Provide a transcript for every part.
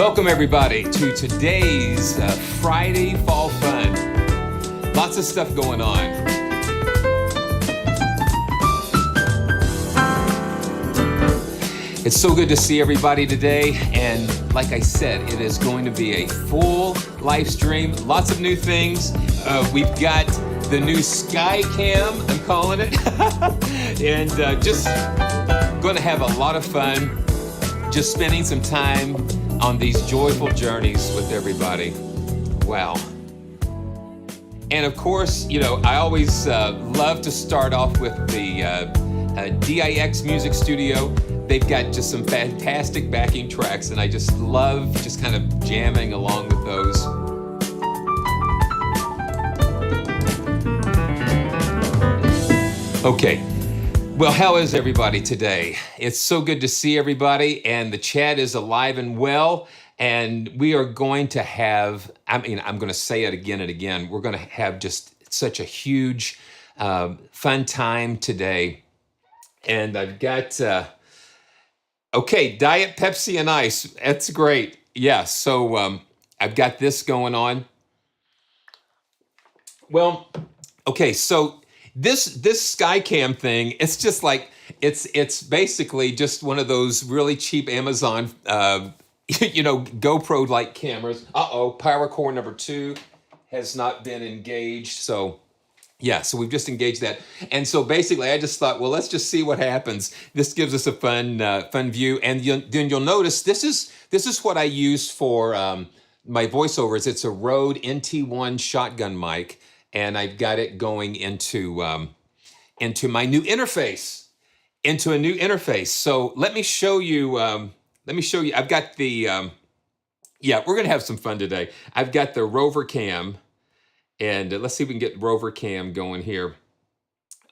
Welcome everybody to today's Friday Fall Fun. Lots of stuff going on. It's so good to see everybody today, and like I said, it is going to be a full live stream. Lots of new things. We've got the new Sky Cam, I'm calling it, and just going to have a lot of fun, just spending some time on these joyful journeys with everybody. Wow. And of course, you know, I always love to start off with the DIX Music Studio. They've got just some fantastic backing tracks, and I just love just kind of jamming along with those. Okay. Well, how is everybody today? It's so good to see everybody, and the chat is alive and well, and we are going to have, I'm going to say it again and again, we're going to have just such a huge, fun time today. And I've got, okay, Diet Pepsi and Ice, that's great. Yeah, so I've got this going on. Well, okay, so This Skycam thing, it's just like, it's basically just one of those really cheap Amazon, you know, GoPro-like cameras. Power cord number 2 has not been engaged. So yeah, so we've just engaged that. And so basically I just thought, well, let's just see what happens. This gives us a fun view. And then you'll notice this is what I use for my voiceovers. It's a Rode NT1 shotgun mic. And I've got it going into my new interface, into a new interface. So let me show you. I've got the. Yeah, we're gonna have some fun today. I've got the Rover Cam, and let's see if we can get Rover Cam going here.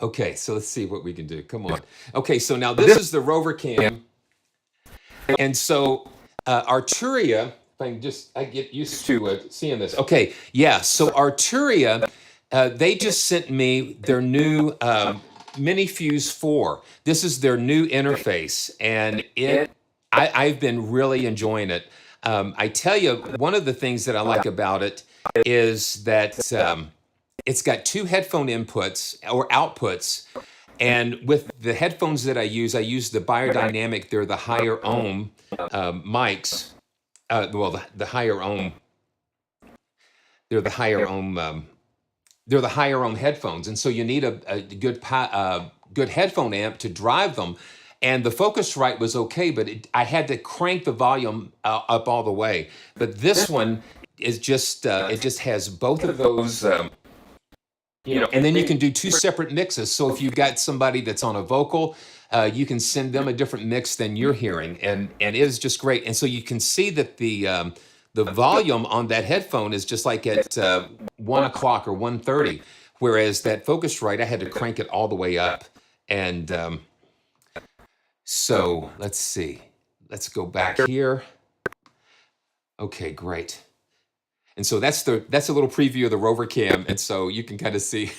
Okay, so let's see what we can do. Come on. Okay, so now this is the Rover Cam, and so Arturia. If I get used to seeing this. Okay, yeah. So Arturia. They just sent me their new Mini Fuse 4. This is their new interface, and I've been really enjoying it. I tell you, one of the things that I like about it is that it's got 2 headphone inputs or outputs, and with the headphones that I use the biodynamic. They're the higher ohm mics. The higher ohm. They're the higher ohm. They're the higher ohm headphones, and so you need a good headphone amp to drive them. And the Focusrite was okay, but I had to crank the volume up all the way. But this one is just it just has both of those, you know. And then you can do 2 separate mixes. So if you've got somebody that's on a vocal, you can send them a different mix than you're hearing, and it is just great. And so you can see that the volume on that headphone is just like at 1 o'clock or 1:30, whereas that Focusrite, I had to crank it all the way up. And so let's see. Let's go back here. Okay, great. And so that's a little preview of the Rover Cam, and so you can kind of see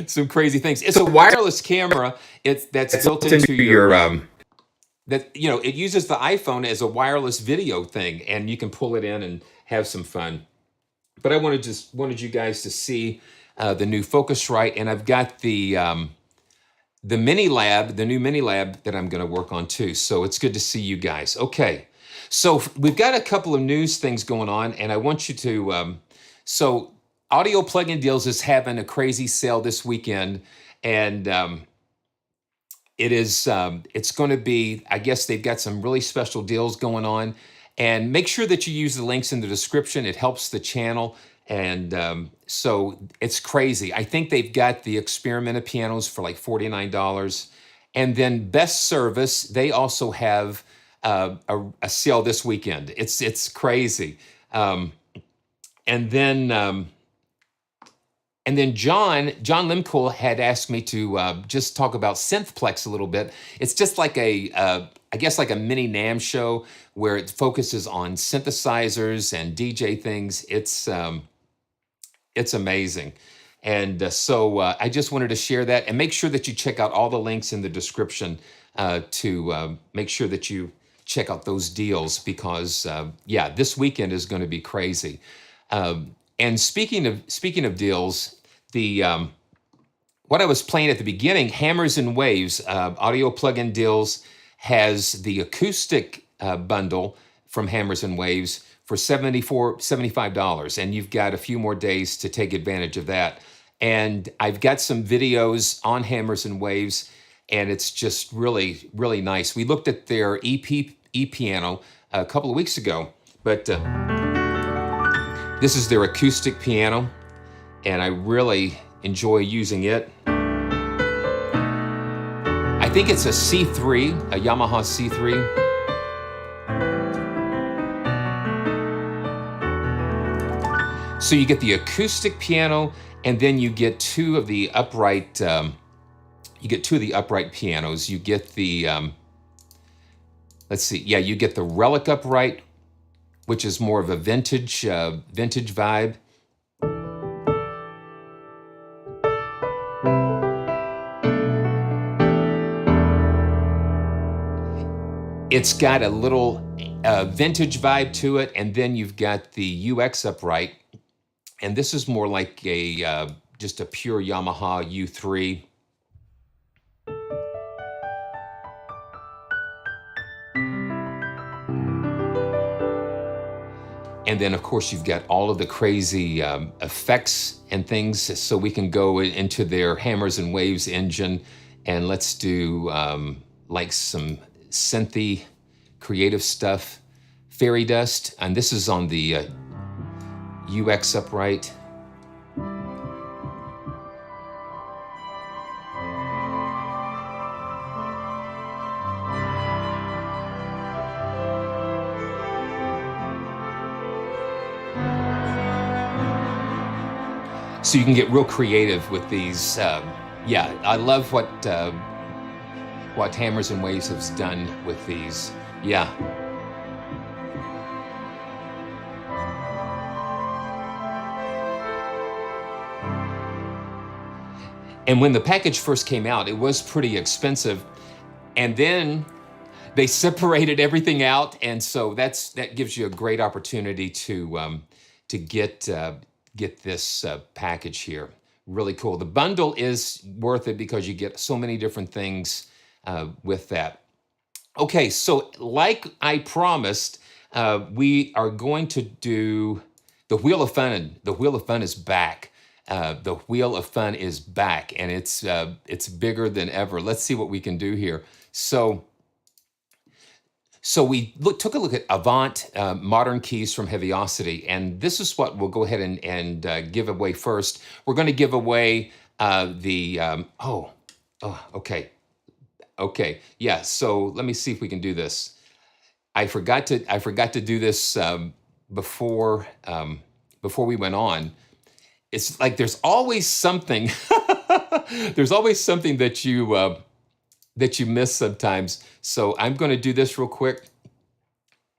some crazy things. It's a wireless camera. That's built into your that, you know, it uses the iPhone as a wireless video thing, and you can pull it in and have some fun. But I wanted you guys to see the new Focusrite, and I've got the Mini Lab, the new Mini Lab that I'm going to work on too. So it's good to see you guys. Okay, so we've got a couple of news things going on, and I want you to. So Audio Plugin Deals is having a crazy sale this weekend, and it's going to be, I guess they've got some really special deals going on, and make sure that you use the links in the description. It helps the channel. And so it's crazy. I think they've got the Experimenta pianos for like $49. And then Best Service, they also have a sale this weekend. It's crazy. And then John Limcool had asked me to just talk about Synthplex a little bit. It's just like I guess like a mini NAMM show where it focuses on synthesizers and DJ things. It's amazing. And so I just wanted to share that, and make sure that you check out all the links in the description to make sure that you check out those deals because yeah, this weekend is going to be crazy. And speaking of deals, the what I was playing at the beginning, Hammers and Waves audio plugin deals, has the acoustic bundle from Hammers and Waves for $75, and you've got a few more days to take advantage of that. And I've got some videos on Hammers and Waves, and it's just really, really nice. We looked at their piano a couple of weeks ago, but this is their acoustic piano, and I really enjoy using it. I think it's a C3, a Yamaha C3. So you get the acoustic piano, and then you get two of the upright. You get two of the upright pianos. You get the let's see, yeah, you get the Relic upright, which is more of a vintage vibe. It's got a little vintage vibe to it, and then you've got the UX upright, and this is more like a just a pure Yamaha U3. And then, of course, you've got all of the crazy effects and things, so we can go into their Hammers and Waves engine, and let's do like some synthy, creative stuff. Fairy Dust, and this is on the UX upright. So you can get real creative with these. Yeah, I love what Hammers and Waves has done with these. Yeah. And when the package first came out, it was pretty expensive. And then they separated everything out, and so that gives you a great opportunity to get this package here. Really cool. The bundle is worth it because you get so many different things with that. Okay, so like I promised, we are going to do the Wheel of Fun. The Wheel of Fun is back. The Wheel of Fun is back, and it's bigger than ever. Let's see what we can do here. So we took a look at Avant modern keys from Heaviosity, and this is what we'll go ahead and give away first. We're going to give away okay, yeah. So let me see if we can do this. I forgot to do this before we went on. It's like there's always something. There's always something that you miss sometimes. So I'm going to do this real quick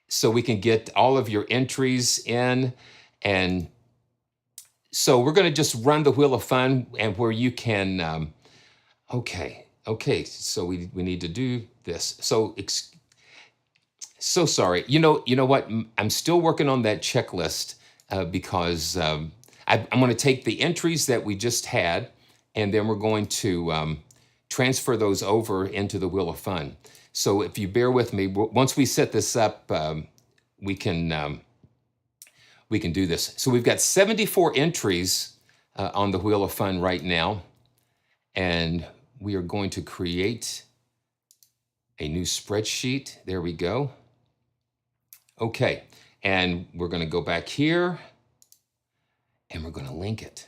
so we can get all of your entries in. And so we're going to just run the Wheel of Fun, and where you can, okay, so we need to do this. So sorry. You know what? I'm still working on that checklist because I'm going to take the entries that we just had, and then we're going to transfer those over into the Wheel of Fun. So if you bear with me, once we set this up, we can do this. So we've got 74 entries on the Wheel of Fun right now, and we are going to create a new spreadsheet. There we go. Okay, and we're going to go back here, and we're going to link it.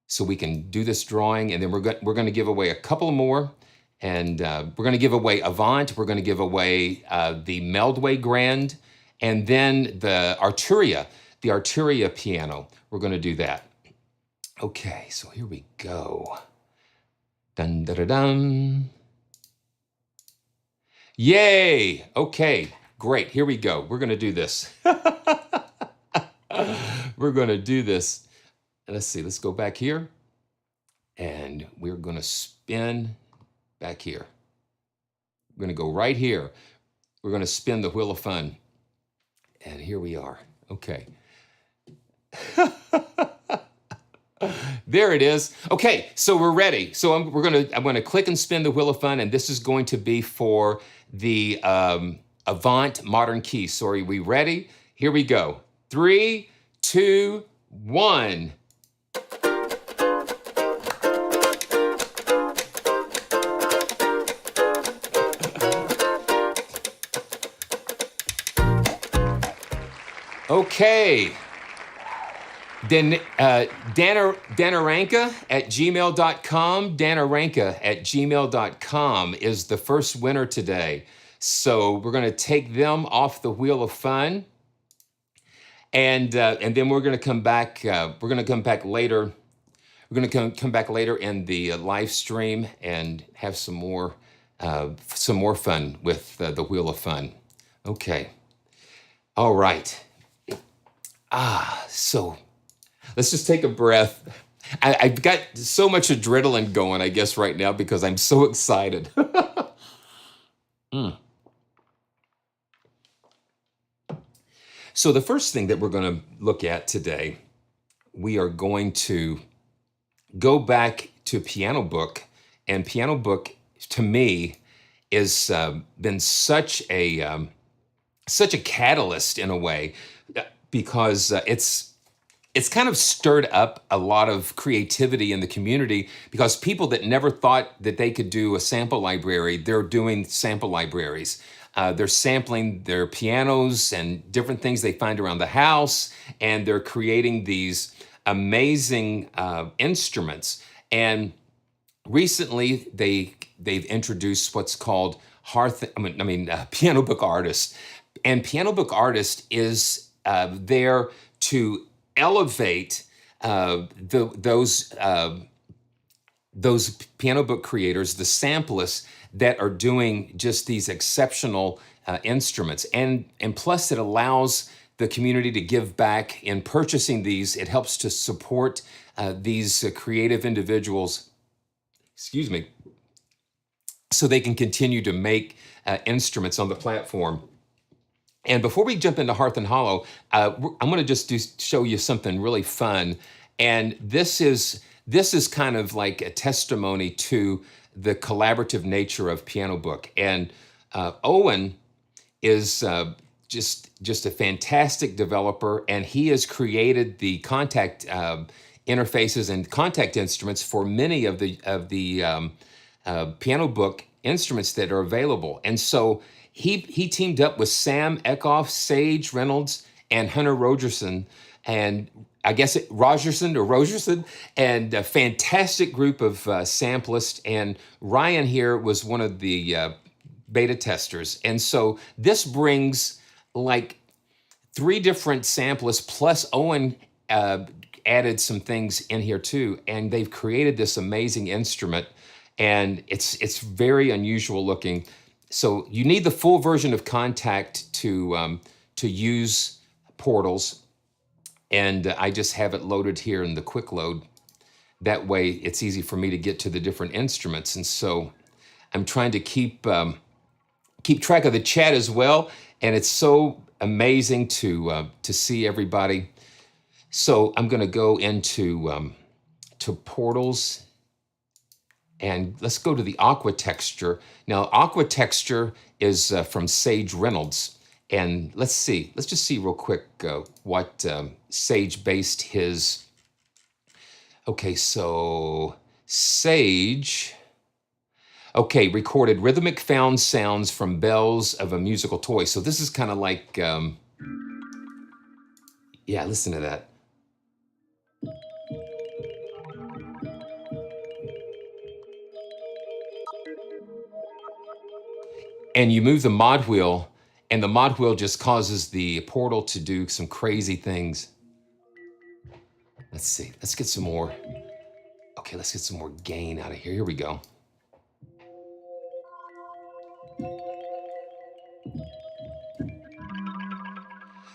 So we can do this drawing, and then we're going to give away a couple more, and we're going to give away Avant, we're going to give away the Meldway Grand, and then the Arturia piano. We're going to do that. Okay, so here we go. Dun da da dun. Yay! Okay, great. Here we go. We're going to do this. We're going to do this. Let's see, let's go back here, and we're going to spin back here. We're going to go right here. we're going to spin the wheel of fun. And here we are. Okay. There it is. Okay, so we're ready. So I'm going to click and spin the wheel of fun, and this is going to be for the Avant Modern Keys. So are we ready? Here we go. 3, 2, 1. Okay. Then Danaranka at gmail.com. Danaranka at gmail.com is the first winner today. So we're going to take them off the wheel of fun, and then we're going to come back. We're going to come back later. We're going to come back later in the live stream and have some more fun with the wheel of fun. Okay. All right. So let's just take a breath. I've got so much adrenaline going, I guess, right now because I'm so excited. So the first thing that we're going to look at today, we are going to go back to Pianobook. And Pianobook, to me, is been such a catalyst in a way, because it's kind of stirred up a lot of creativity in the community, because people that never thought that they could do a sample library, they're doing sample libraries. They're sampling their pianos and different things they find around the house, and they're creating these amazing instruments. And recently, they've introduced what's called Pianobook Artist, and Pianobook Artist is there to elevate those Pianobook creators, the samplists that are doing just these exceptional instruments, and plus it allows the community to give back in purchasing these. It helps to support these creative individuals, so they can continue to make instruments on the platform. And before we jump into Hearth and Hollow, I'm going to just show you something really fun. And this is kind of like a testimony to the collaborative nature of Pianobook. And Owen is just a fantastic developer, and he has created the Kontakt interfaces and Kontakt instruments for many of the Pianobook instruments that are available. And so he teamed up with Sam Eckhoff, Sage Reynolds, and Hunter Rogerson, and I guess Rogerson, and a fantastic group of samplists. And Ryan here was one of the beta testers. And so this brings like 3 different samplists, plus Owen added some things in here too. And they've created this amazing instrument, and it's very unusual looking. So you need the full version of Kontakt to use Portals, and I just have it loaded here in the quick load. That way it's easy for me to get to the different instruments. And so I'm trying to keep track of the chat as well, and it's so amazing to see everybody. So I'm going to go into to Portals. And let's go to the Aqua Texture. Now, Aqua Texture is from Sage Reynolds. And let's just see real quick what Sage based his. Okay, so Sage, recorded rhythmic found sounds from bells of a musical toy. So this is kind of like, listen to that. And you move the mod wheel, and the mod wheel just causes the portal to do some crazy things. Let's see. Let's get some more. Okay, let's get some more gain out of here. Here we go.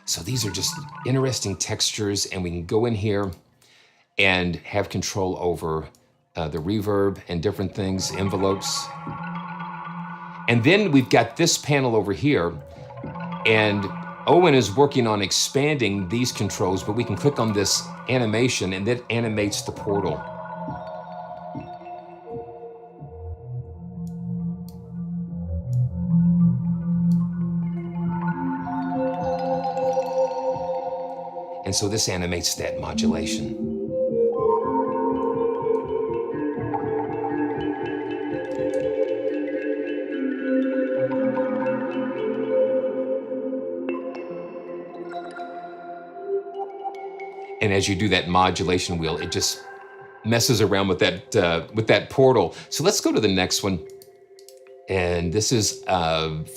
So these are just interesting textures, and we can go in here and have control over the reverb and different things, envelopes. And then we've got this panel over here, and Owen is working on expanding these controls, but we can click on this animation and that animates the portal. And so this animates that modulation. And as you do that modulation wheel, it just messes around with that portal. So let's go to the next one. And this is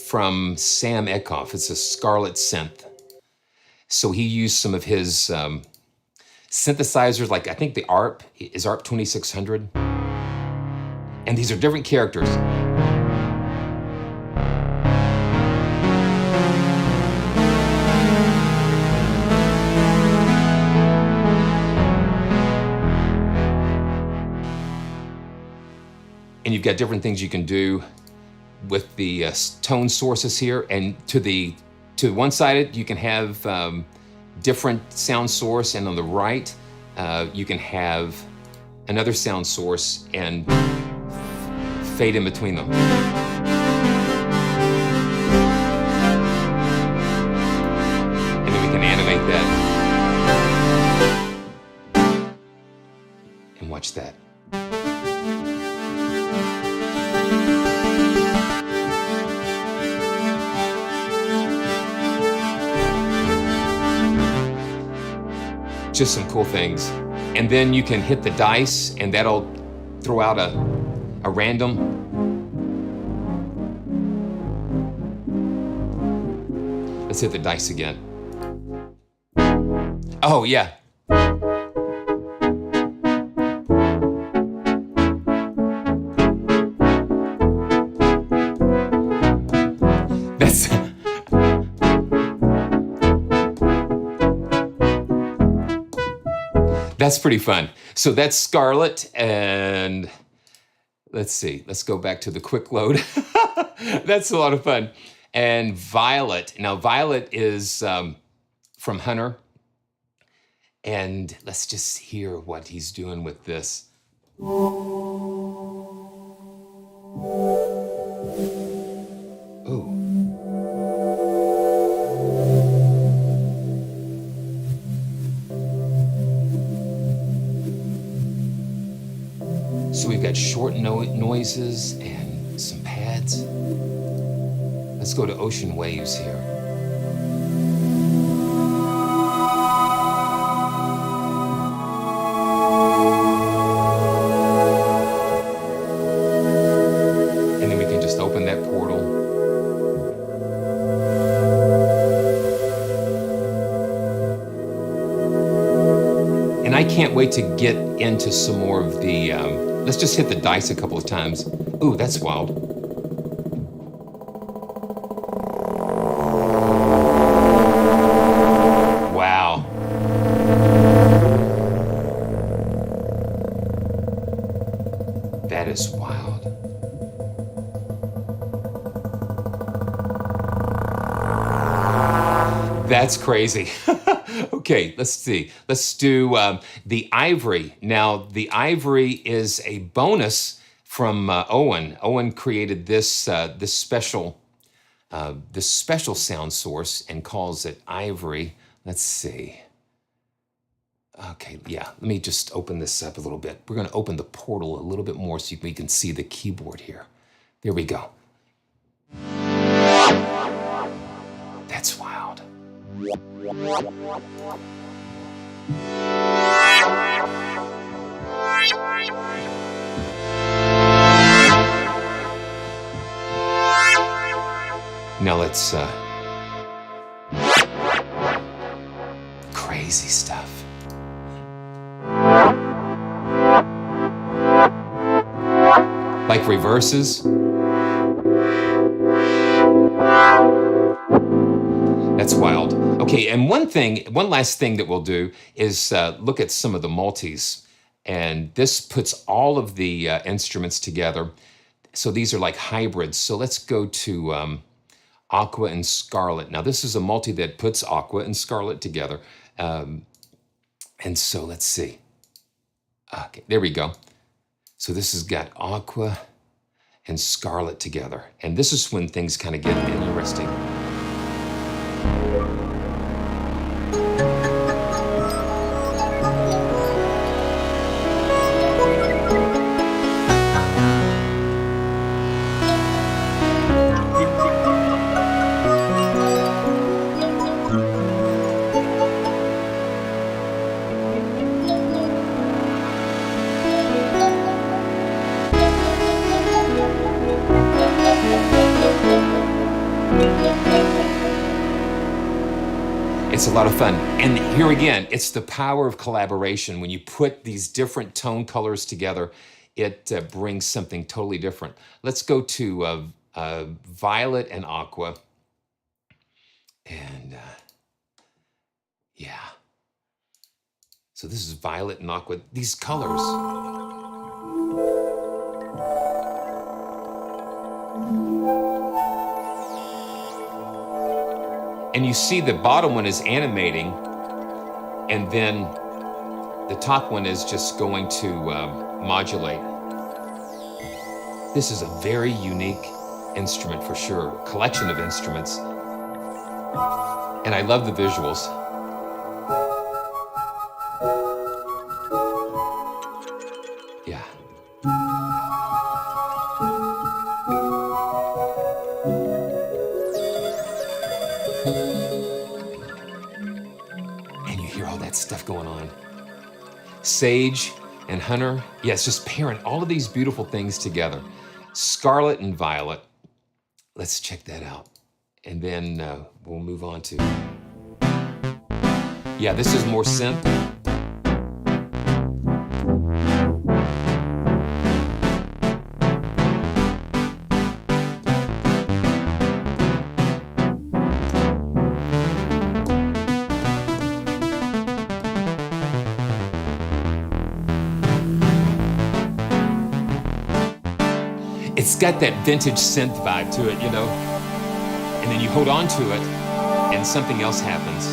from Sam Eckhoff. It's a Scarlett synth. So he used some of his synthesizers, like I think the ARP is ARP 2600. And these are different characters. And you've got different things you can do with the tone sources here. And to one side, you can have different sound source, and on the right, you can have another sound source and fade in between them. And then we can animate that. And watch that. Just some cool things. And then you can hit the dice and that'll throw out a random. Let's hit the dice again. Oh yeah. That's pretty fun. So that's Scarlett, and let's see, let's go back to the quick load. That's a lot of fun. And Violet. Now Violet is from Hunter, and let's just hear what he's doing with this. Oh. So we've got short noises and some pads. Let's go to ocean waves here. And then we can just open that portal. And I can't wait to get into some more of the, let's just hit the dice a couple of times. Ooh, that's wild. Wow. That is wild. That's crazy. Okay, let's see. Let's do the Ivory. Now, the Ivory is a bonus from Owen. Owen created this this special sound source and calls it Ivory. Let's see. Okay, yeah. Let me just open this up a little bit. We're going to open the portal a little bit more so we can see the keyboard here. There we go. That's wild. Now let's crazy stuff. Like reverses. That's wild. Okay, and one last thing that we'll do is look at some of the multis. And this puts all of the instruments together. So these are like hybrids. So let's go to aqua and scarlet. Now this is a multi that puts aqua and scarlet together. And so let's see. Okay, there we go. So this has got aqua and scarlet together. And this is when things kind of get interesting. It's a lot of fun. And here again, it's the power of collaboration. When you put these different tone colors together, it brings something totally different. Let's go to violet and aqua. And yeah. So this is violet and aqua. These colors. And you see the bottom one is animating, and then the top one is just going to modulate. This is a very unique instrument for sure, collection of instruments. And I love the visuals. Yeah. And you hear all that stuff going on. Sage and hunter. Yeah, it's just pairing all of these beautiful things together. Scarlet and violet. Let's check that out. And then we'll move on to... Yeah, this is more synth. It's got that vintage synth vibe to it, you know? And then you hold on to it, and something else happens.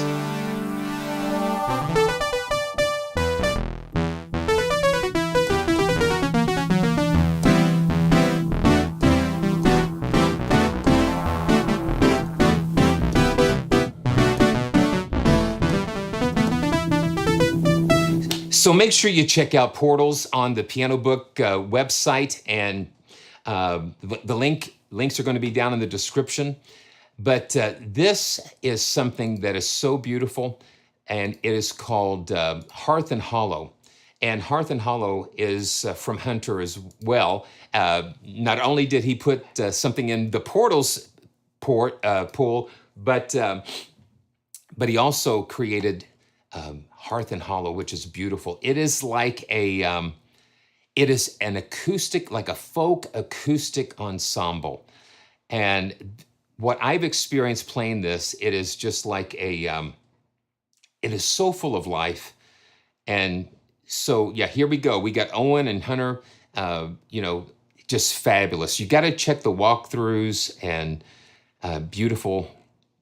So make sure you check out Portals on the Pianobook website, and the links are going to be down in the description. But this is something that is so beautiful, and it is called Hearth and Hollow. And Hearth and Hollow is from Hunter as well. Not only did he put something in the Portals pool, but he also created Hearth and Hollow, which is beautiful. It is like a... It is an acoustic, like a folk acoustic ensemble. And what I've experienced playing this, it is just like a, it is so full of life. And so, yeah, here we go. We got Owen and Hunter, you know, just fabulous. You got to check the walkthroughs and beautiful,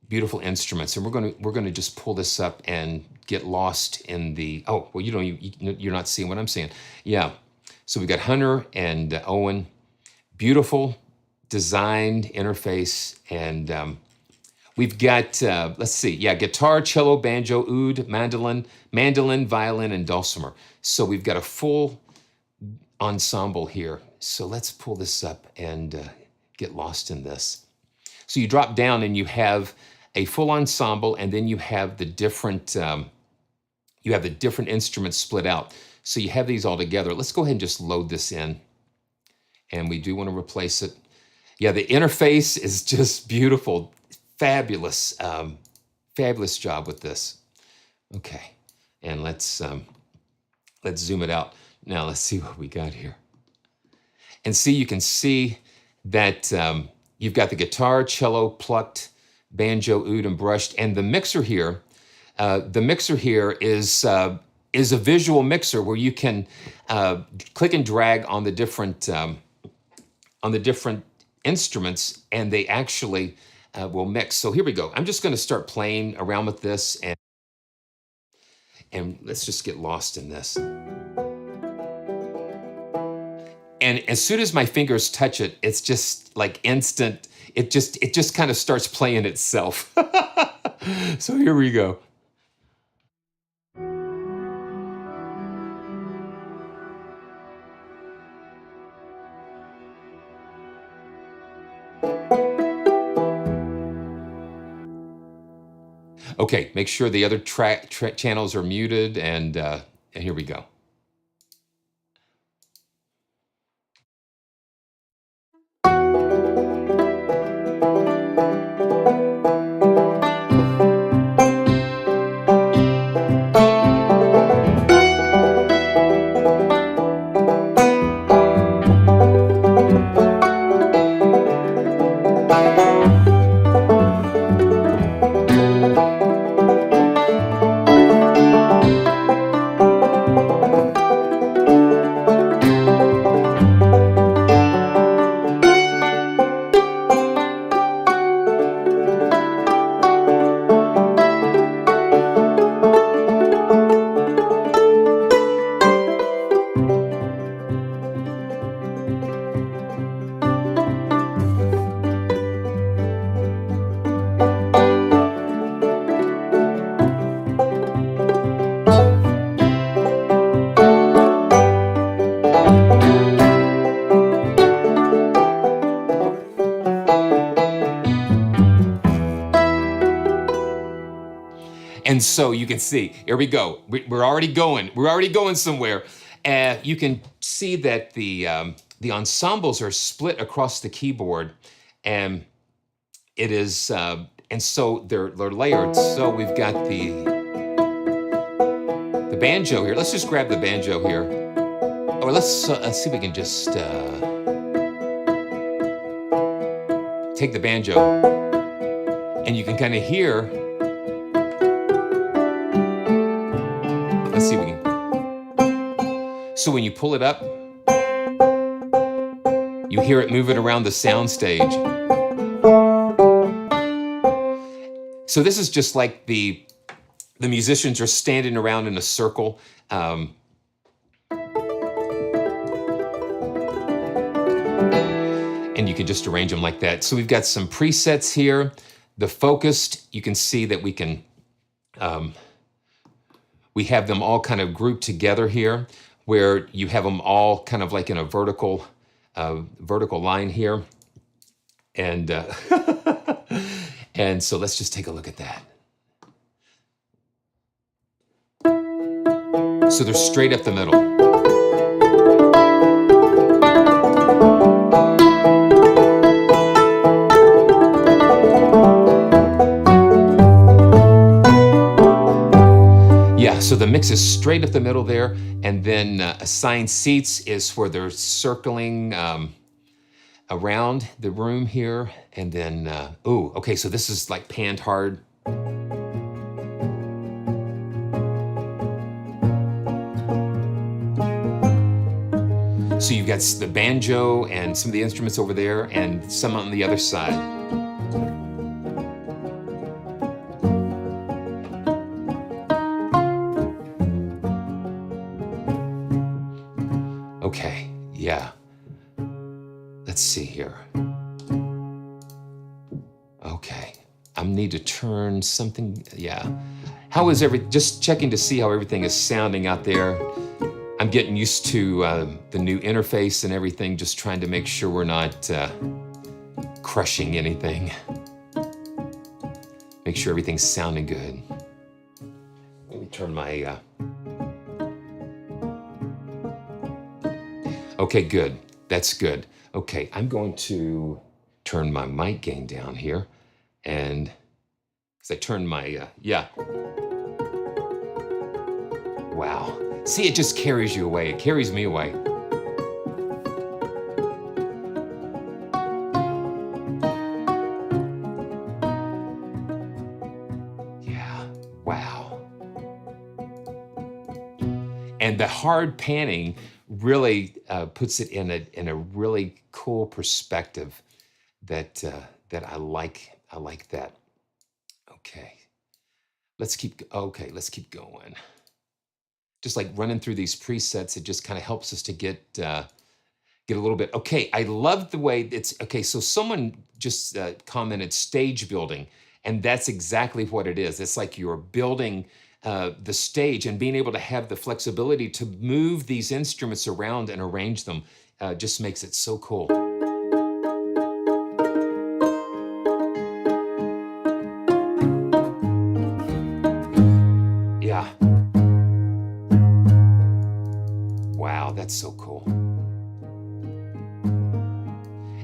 beautiful instruments. And we're gonna just pull this up and get lost in the, oh, well, you're not seeing what I'm seeing. Yeah. So we got Hunter and Owen, beautiful designed interface. And we've got, let's see, yeah, guitar, cello, banjo, oud, mandolin, violin, and dulcimer. So we've got a full ensemble here. So let's pull this up and get lost in this. So you drop down and you have a full ensemble, and then you have the different, instruments split out. So you have these all together. Let's go ahead and just load this in. And we do want to replace it. Yeah, the interface is just beautiful. Fabulous, fabulous job with this. Okay, and let's zoom it out. Now let's see what we got here. And see, you can see that you've got the guitar, cello, plucked, banjo, oud, and brushed. And the mixer here is a visual mixer where you can click and drag on the different on the different instruments, and they actually will mix. So here we go. I'm just going to start playing around with this, and let's just get lost in this. And as soon as my fingers touch it, it's just like instant. It just kind of starts playing itself. So here we go. Okay, make sure the other channels are muted, and here we go. And so you can see, here we go. We're already going. We're already going somewhere. You can see that the ensembles are split across the keyboard, and it is, and so they're layered. So we've got the banjo here. Let's just grab the banjo here, or let's see if we can just take the banjo, and you can kind of hear. Let's see if we can. So when you pull it up, you hear it moving around the sound stage. So this is just like the musicians are standing around in a circle. And you can just arrange them like that. So we've got some presets here. The focused, you can see that we can, we have them all kind of grouped together here, where you have them all kind of like in a vertical line here. And, and so let's just take a look at that. So they're straight up the middle. So the mix is straight up the middle there, and then assigned seats is for their circling around the room here, and then, ooh, okay, so this is like panned hard. So you've got the banjo and some of the instruments over there, and some on the other side. Okay, yeah. Let's see here. Okay, I need to turn something, yeah. How is just checking to see how everything is sounding out there. I'm getting used to the new interface and everything, just trying to make sure we're not crushing anything. Make sure everything's sounding good. Let me turn my, okay, good. That's good. Okay, I'm going to turn my mic gain down here, and because I turned my, yeah. Wow. See, it just carries you away. It carries me away. Yeah, wow. And the hard panning really puts it in a really cool perspective that that I like. I like that. Okay, let's keep going. Just like running through these presets, it just kind of helps us to get a little bit. Okay, I love the way it's, okay, so someone just commented stage building, and that's exactly what it is. It's like you're building the stage, and being able to have the flexibility to move these instruments around and arrange them just makes it so cool. Yeah. Wow, that's so cool.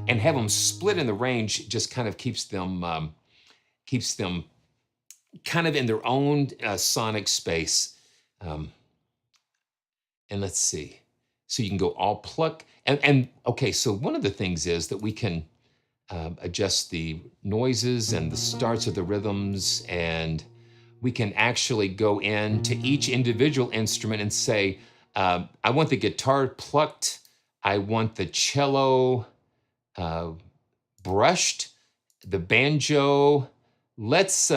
And have them split in the range just kind of keeps them kind of in their own sonic space. And let's see. So you can go all pluck. And okay, so one of the things is that we can adjust the noises and the starts of the rhythms, and we can actually go into each individual instrument and say, I want the guitar plucked, I want the cello brushed, the banjo. Let's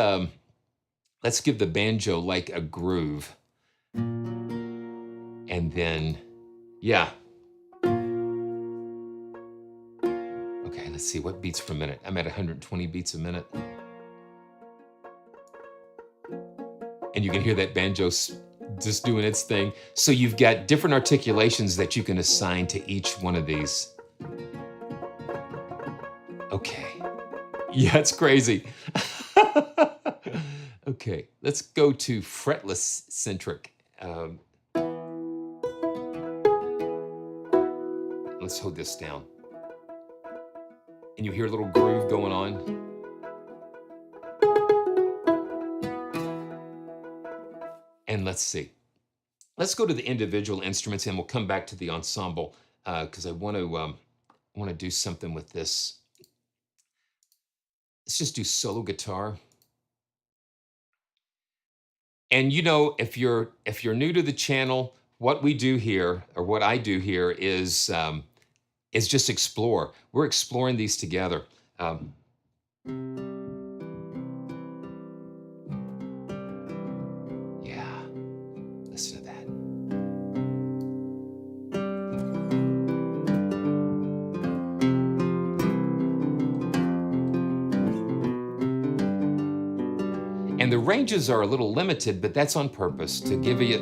give the banjo like a groove. And then, yeah. Okay, let's see, what beats per minute? I'm at 120 beats a minute. And you can hear that banjo just doing its thing. So you've got different articulations that you can assign to each one of these. Okay. Yeah, it's crazy. Okay, let's go to fretless centric. Let's hold this down. And you hear a little groove going on. And let's see. Let's go to the individual instruments, and we'll come back to the ensemble because I want to do something with this. Let's just do solo guitar. And you know, if you're new to the channel, what we do here, or what I do here, is just explore. We're exploring these together. Yeah, listen to that. And the ranges are a little limited, but that's on purpose to give you.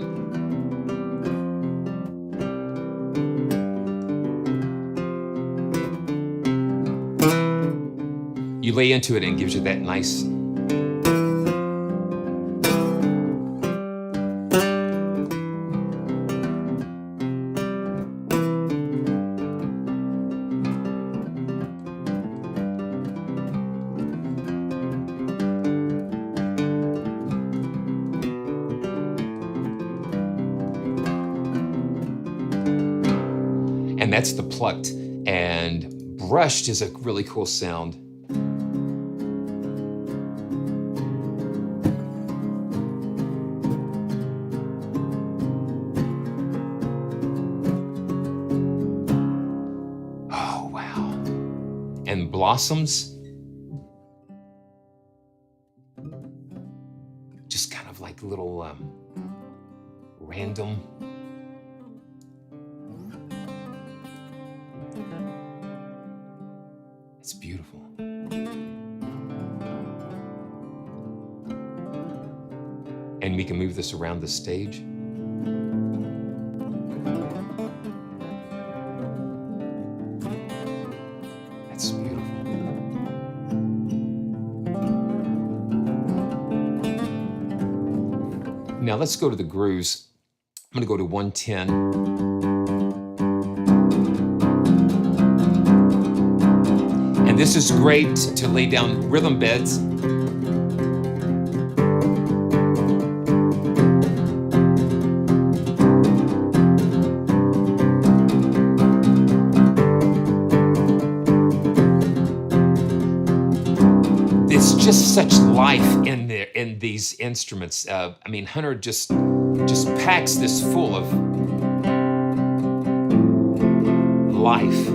You lay into it and it gives you that nice. And that's the plucked. And brushed is a really cool sound. Oh, wow. And blossoms. Just kind of like little random. It's beautiful. And we can move this around the stage. That's beautiful. Now let's go to the grooves. I'm going to go to 110. This is great to lay down rhythm beds. It's just such life in there in these instruments. I mean, Hunter just packs this full of. life.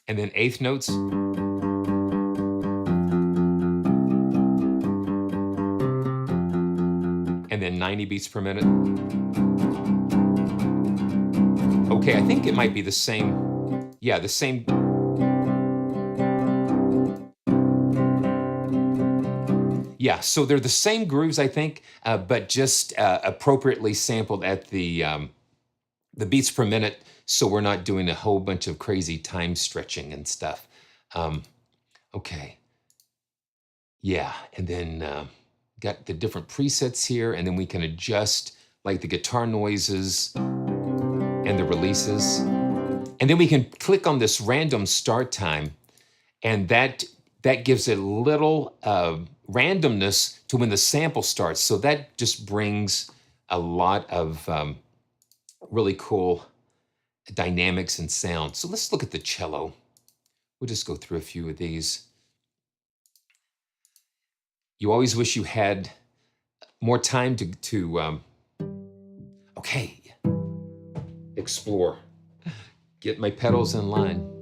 And then eighth notes. And then 90 beats per minute. Okay, I think it might be the same. Yeah, the same. Yeah, so they're the same grooves, I think, but just appropriately sampled at the beats per minute, so we're not doing a whole bunch of crazy time stretching and stuff. Okay. Yeah, and then got the different presets here, and then we can adjust like the guitar noises and the releases. And then we can click on this random start time, and that gives it a little randomness to when the sample starts. So that just brings a lot of really cool dynamics and sound. So let's look at the cello. We'll just go through a few of these. You always wish you had more time to okay, explore. Get my pedals in line.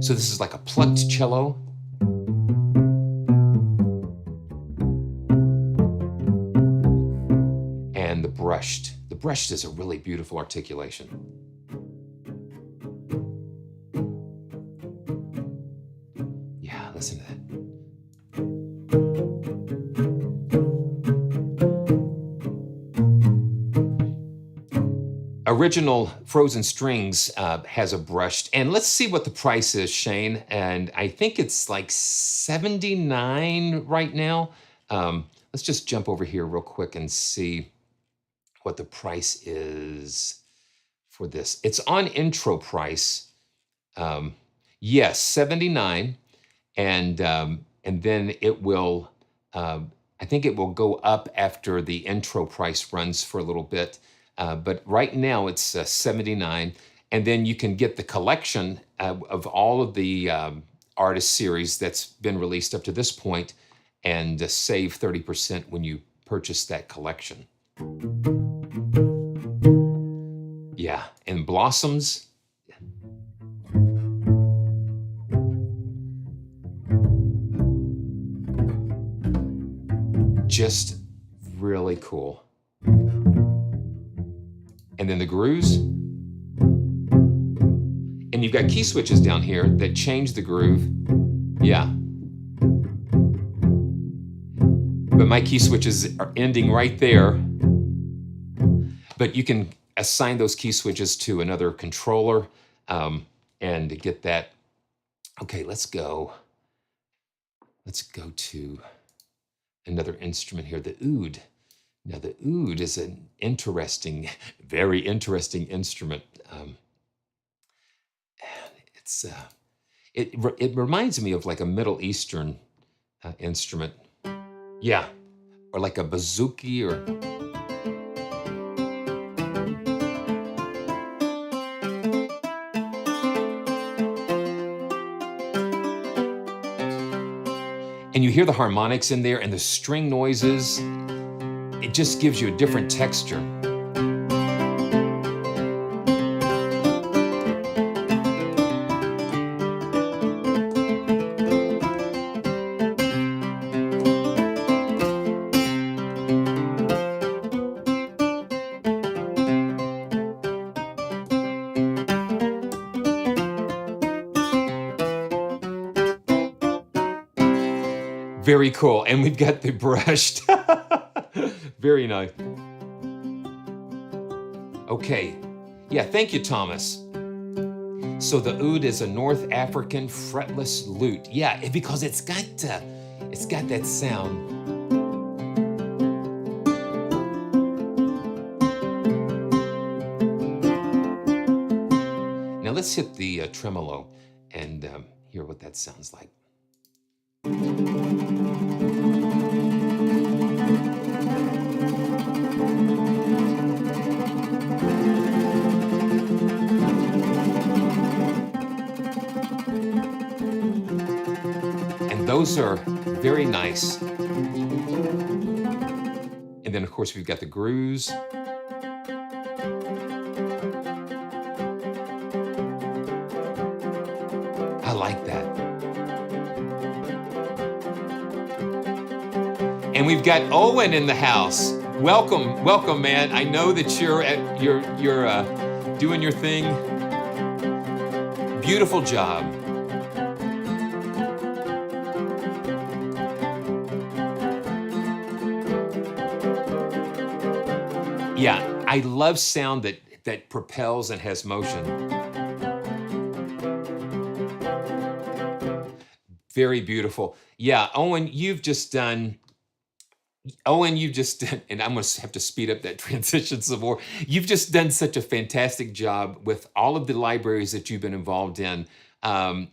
So this is like a plucked cello. And the brushed. The brushed is a really beautiful articulation. Yeah, listen to that. Original Frozen Strings has a brushed, and let's see what the price is, Shane. And I think it's like $79 right now. Let's just jump over here real quick and see what the price is for this. It's on intro price. Yes, $79, and then it will. I think it will go up after the intro price runs for a little bit. But right now it's $79, and then you can get the collection of all of the artist series that's been released up to this point, and save 30% when you purchase that collection. Yeah, and Blossoms. Just really cool. And then the grooves. And you've got key switches down here that change the groove. Yeah. But my key switches are ending right there. But you can assign those key switches to another controller and get that. Okay, let's go. Let's go to another instrument here, the oud. Now, the oud is an interesting, very interesting instrument. It reminds me of like a Middle Eastern instrument. Yeah, or like a bouzouki or... And you hear the harmonics in there and the string noises. It just gives you a different texture. Very cool. And we've got the brushed. Very nice. Okay. Yeah, thank you, Thomas. So the oud is a North African fretless lute. Yeah, because it's got that sound. Now let's hit the tremolo and hear what that sounds like. And those are very nice And then, of course, we've got the grooves. I like that. And we've got Owen in the house. Welcome, welcome, man. I know that you're doing your thing. Beautiful job. Yeah, I love sound that propels and has motion. Very beautiful. Yeah, Owen, you've just done, and I'm going to have to speed up that transition some more. You've just done such a fantastic job with all of the libraries that you've been involved in.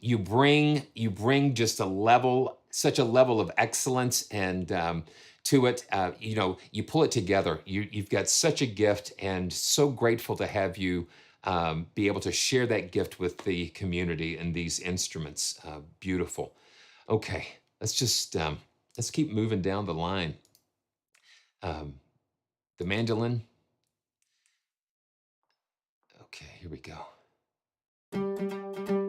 You bring just such a level of excellence and to it. You pull it together. You've got such a gift, and so grateful to have you be able to share that gift with the community and these instruments. Beautiful. Okay, let's keep moving down the line. The mandolin. Okay, here we go.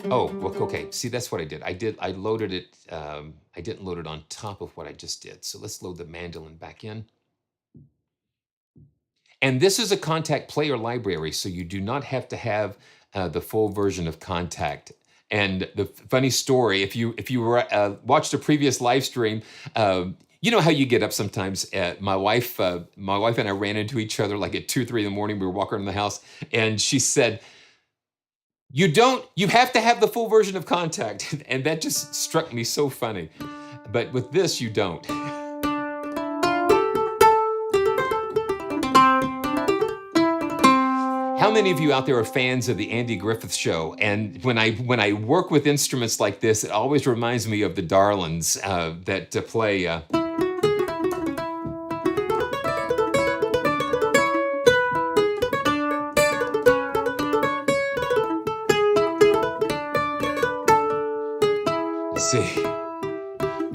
Oh, well, okay. See, that's what I did. I loaded it. I didn't load it on top of what I just did. So let's load the mandolin back in. And this is a Kontakt player library, so you do not have to have the full version of Kontakt. And the funny story, if you watched a previous live stream, you know how you get up sometimes. My wife and I ran into each other like at 2 or 3 in the morning. We were walking around the house, and she said, you have to have the full version of Kontakt. And that just struck me so funny. But with this, you don't. How many of you out there are fans of the Andy Griffith Show? And when I work with instruments like this, it always reminds me of the Darlings that play. Let's see.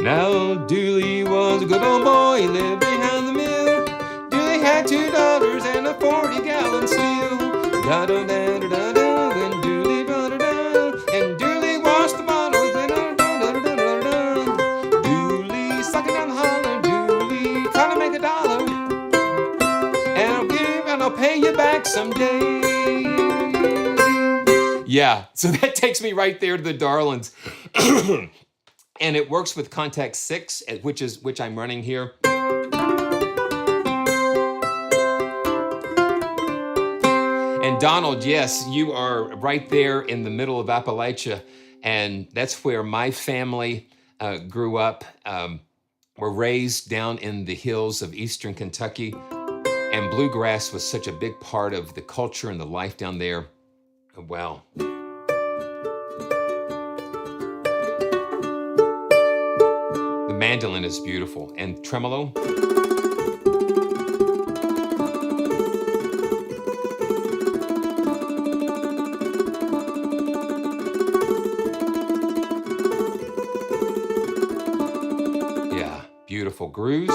Now Dooley was a good old boy, he lived behind the mill. Dooley had 2 daughters and a 40-gallon steel. Da da da da da da, and Dooley da da da, and Dooley washed the bottles, and da da da da da da. Dooley sucking down the holler, Dooley trying to make $1, and I'll pay you back someday. Yeah, so that takes me right there to the Darlings. And it works with Kontakt 6, which I'm running here. And Donald, yes, you are right there in the middle of Appalachia, and that's where my family grew up. Were raised down in the hills of eastern Kentucky, and bluegrass was such a big part of the culture and the life down there. Wow. The mandolin is beautiful, and tremolo. Yeah, beautiful grooves.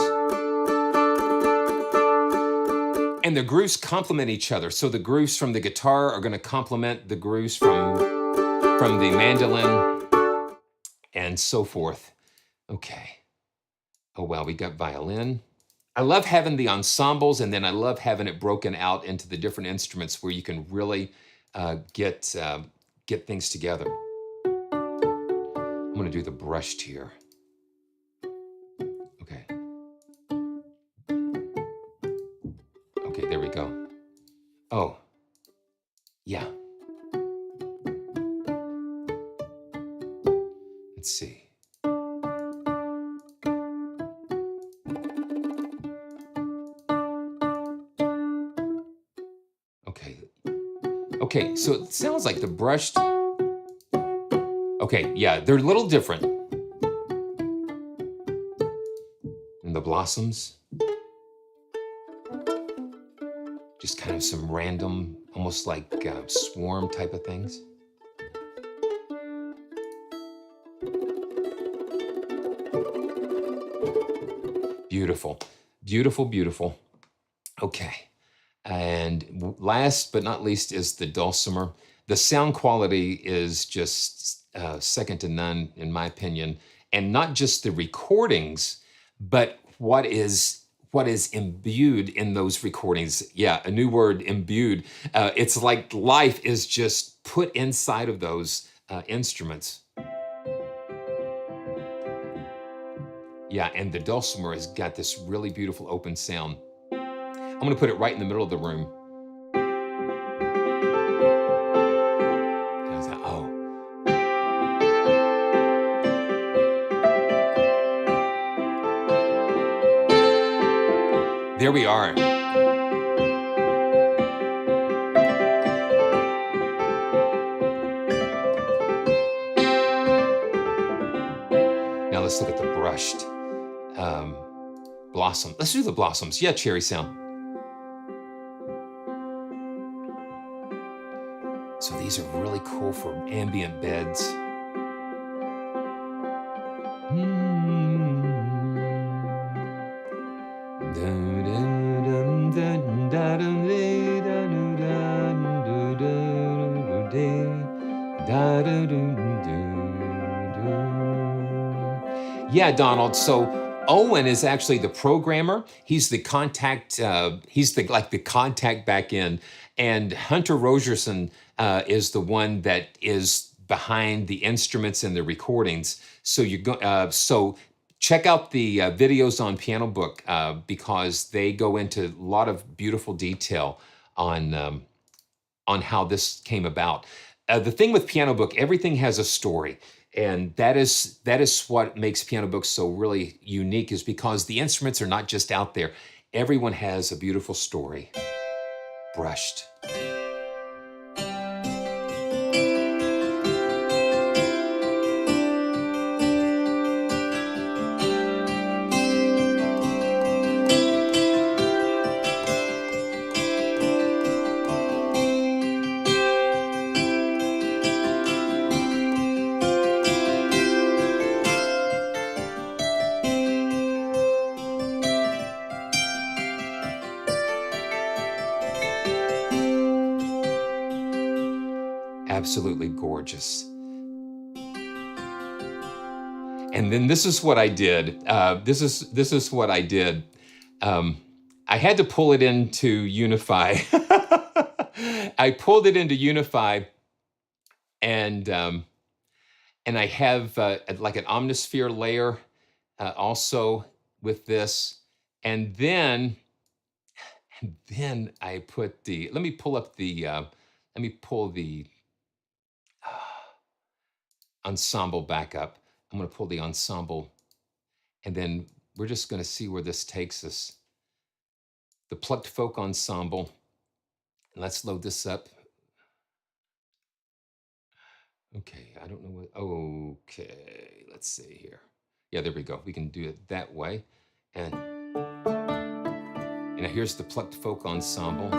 And the grooves complement each other. So the grooves from the guitar are going to complement the grooves from the mandolin and so forth. Okay. Oh, well, we got violin. I love having the ensembles, and then I love having it broken out into the different instruments where you can really get things together. I'm going to do the brushed here. Okay. Okay, there we go. Oh, yeah. Let's see. Okay, so it sounds like the brushed. Okay, yeah, they're a little different. And the blossoms. Just kind of some random, almost like swarm type of things. Beautiful, beautiful, beautiful. Okay. And last but not least is the dulcimer. The sound quality is just second to none, in my opinion. And not just the recordings, but what is imbued in those recordings. Yeah, a new word, imbued. It's like life is just put inside of those instruments. Yeah, and the dulcimer has got this really beautiful open sound. I'm going to put it right in the middle of the room. Oh. There we are. Now let's look at the brushed blossom. Let's do the blossoms. Yeah, cherry sound. So these are really cool for ambient beds. Yeah, Donald. So Owen is actually the programmer. He's the Kontakt. He's the Kontakt back end, and Hunter Rogerson is the one that is behind the instruments and the recordings. So you go. So check out the videos on Pianobook because they go into a lot of beautiful detail on how this came about. The thing with Pianobook, everything has a story. And that is what makes Pianobook so really unique, is because the instruments are not just out there. Everyone has a beautiful story. Brushed. Absolutely gorgeous. And then this is what I did. This is what I did. I had to pull it into UNIFY. I pulled it into UNIFY, and I have like an omnisphere layer also with this, and then I put the. Let me pull up the. Let me pull the ensemble back up. I'm going to pull the ensemble, and then we're just going to see where this takes us. The plucked folk ensemble. Let's load this up. Okay, I don't know what. Okay, let's see here. Yeah, there we go. We can do it that way, and here's the plucked folk ensemble.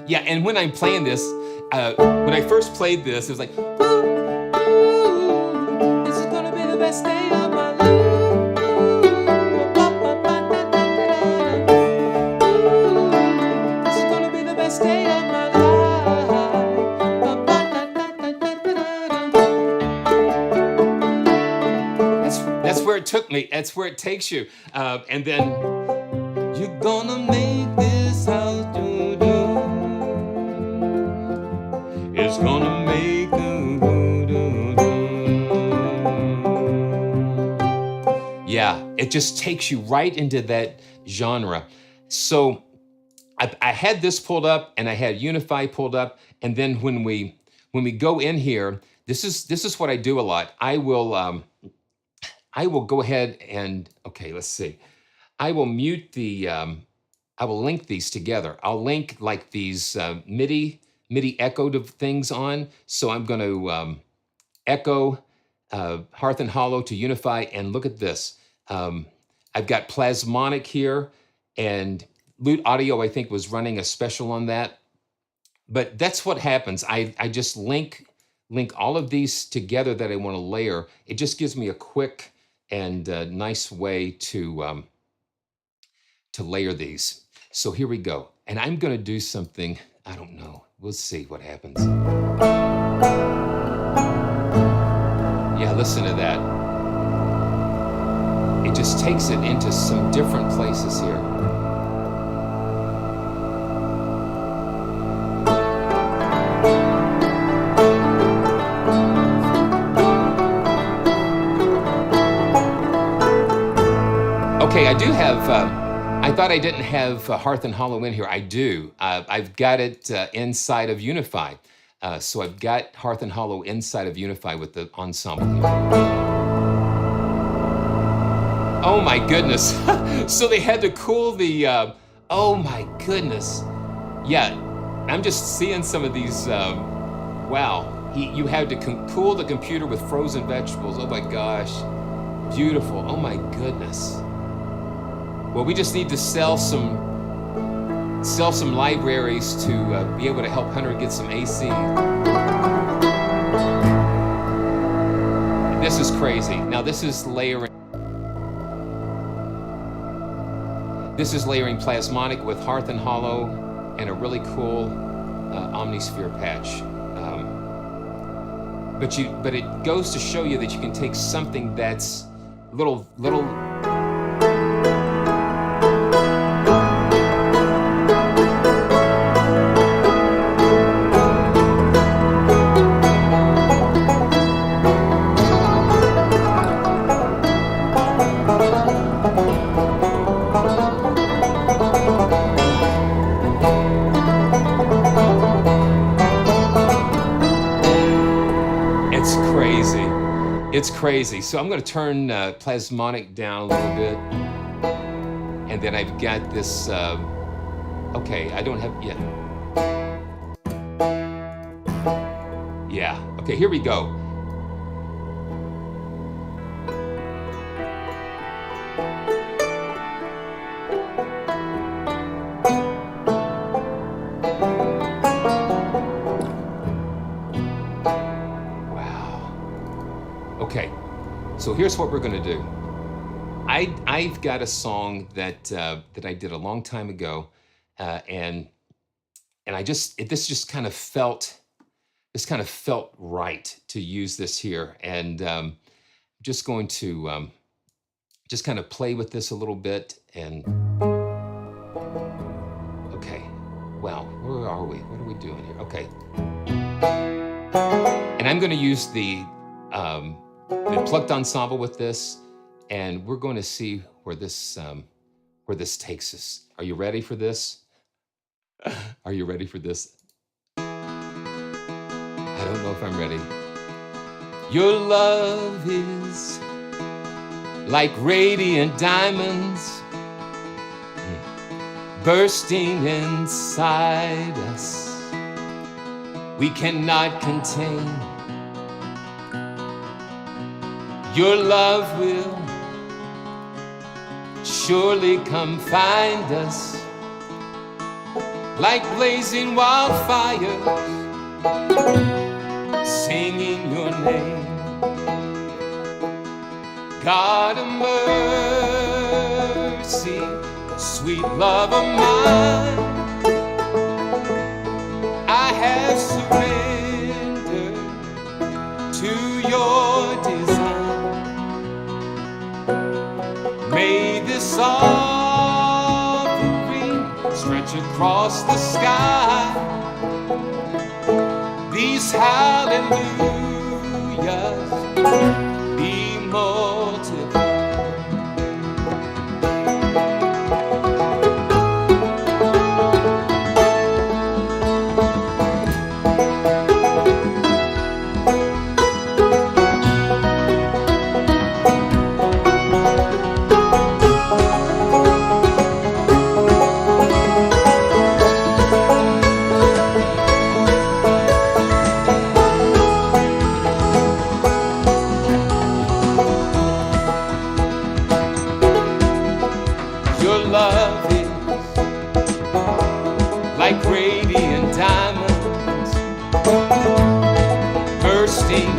Yeah, and when I'm playing this, when I first played this, it was like, this is gonna be the best day of my life. This is gonna be the best day of my life. That's where it took me. That's where it takes you. And then you're gonna make this house do-do. It's gonna make do-do-do. Yeah, it just takes you right into that genre. So I had this pulled up, and I had UNIFY pulled up, and then when we go in here, this is what I do a lot. I will go ahead and, okay, let's see. I will mute the, I will link these together. I'll link like these MIDI echoed things on. So I'm going to echo Hearth and Hollow to UNIFY, and look at this. I've got Plasmonic here, and Lute Audio, I think, was running a special on that. But that's what happens. I just link all of these together that I want to layer. It just gives me a quick and nice way to to layer these. So here we go. And I'm gonna do something, I don't know. We'll see what happens. Yeah, listen to that. It just takes it into some different places here. Okay, I do have, I thought I didn't have Hearth and Hollow in here. I do. I've got it inside of UNIFY. So I've got Hearth and Hollow inside of UNIFY with the ensemble here. Oh my goodness. So they had to cool the, oh my goodness. Yeah, I'm just seeing some of these, wow. You had to cool the computer with frozen vegetables. Oh my gosh, beautiful. Oh my goodness. Well, we just need to sell some libraries to be able to help Hunter get some AC. This is crazy. Now this is layering. This is layering Plasmonic with Hearth and Hollow and a really cool Omnisphere patch. But it goes to show you that you can take something that's little. It's crazy. So I'm going to turn Plasmonic down a little bit. And then I've got this, okay, I don't have, yeah. Okay, here we go. Okay, so here's what we're gonna do. I've got a song that I did a long time ago, and this just kind of felt right to use this here, and just going to just kind of play with this a little bit. And okay, well, where are we? What are we doing here? Okay, and I'm going to use the plucked ensemble with this, and we're going to see where this takes us. Are you ready for this? Are you ready for this? I don't know if I'm ready. Your love is like radiant diamonds bursting inside us. We cannot contain. Your love will surely come find us like blazing wildfires, singing your name. God of mercy, sweet love of mine, I have surrendered to your design. May this offering stretch across the sky. These hallelujahs be multiplied.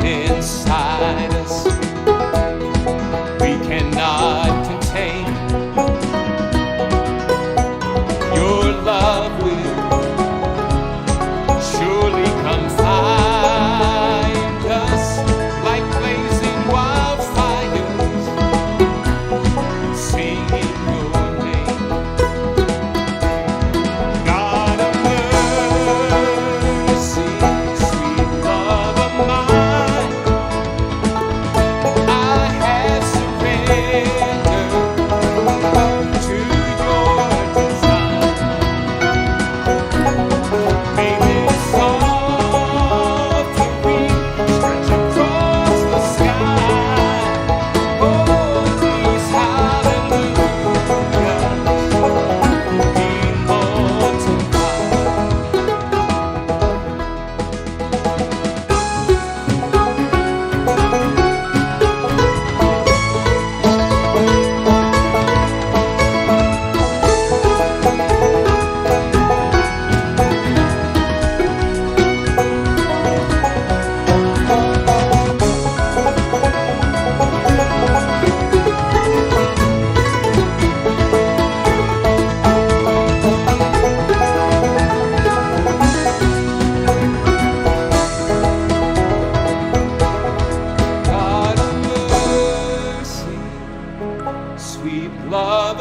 Inside us, we cannot contain.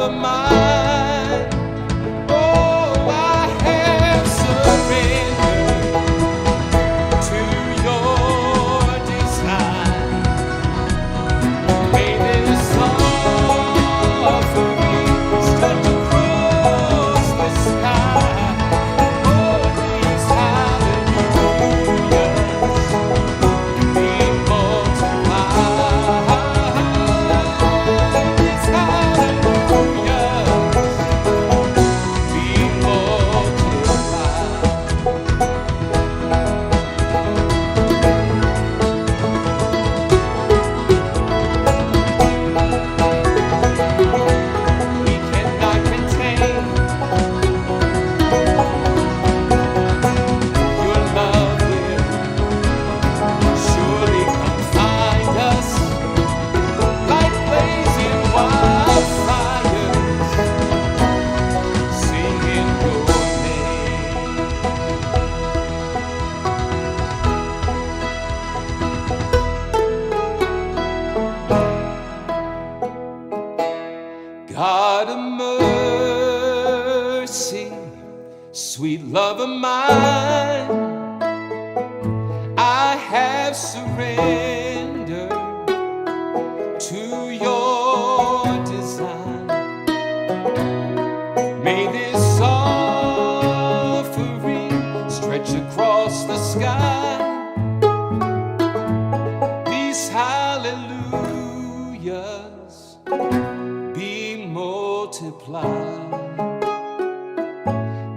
of mine. Oh, I have surrendered to your design. May this offering stretch across the sky. Oh, these hallelujahs be multiplied. These hallelujahs be multiplied. We cannot contain your love will surely come find us like blazing wildfires, singing your name. God of mercy, sweet love of mine, I have surrendered to your design. May this offering stretch across the sky. These hallelujahs be multiplied.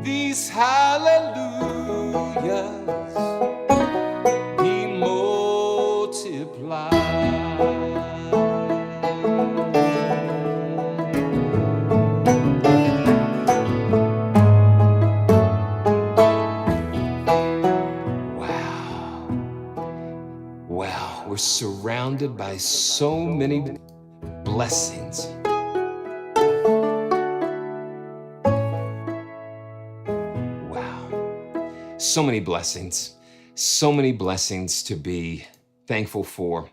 These hallelujahs be multiplied. Wow. Wow. We're surrounded by so many blessings. Wow. So many blessings to be thankful for.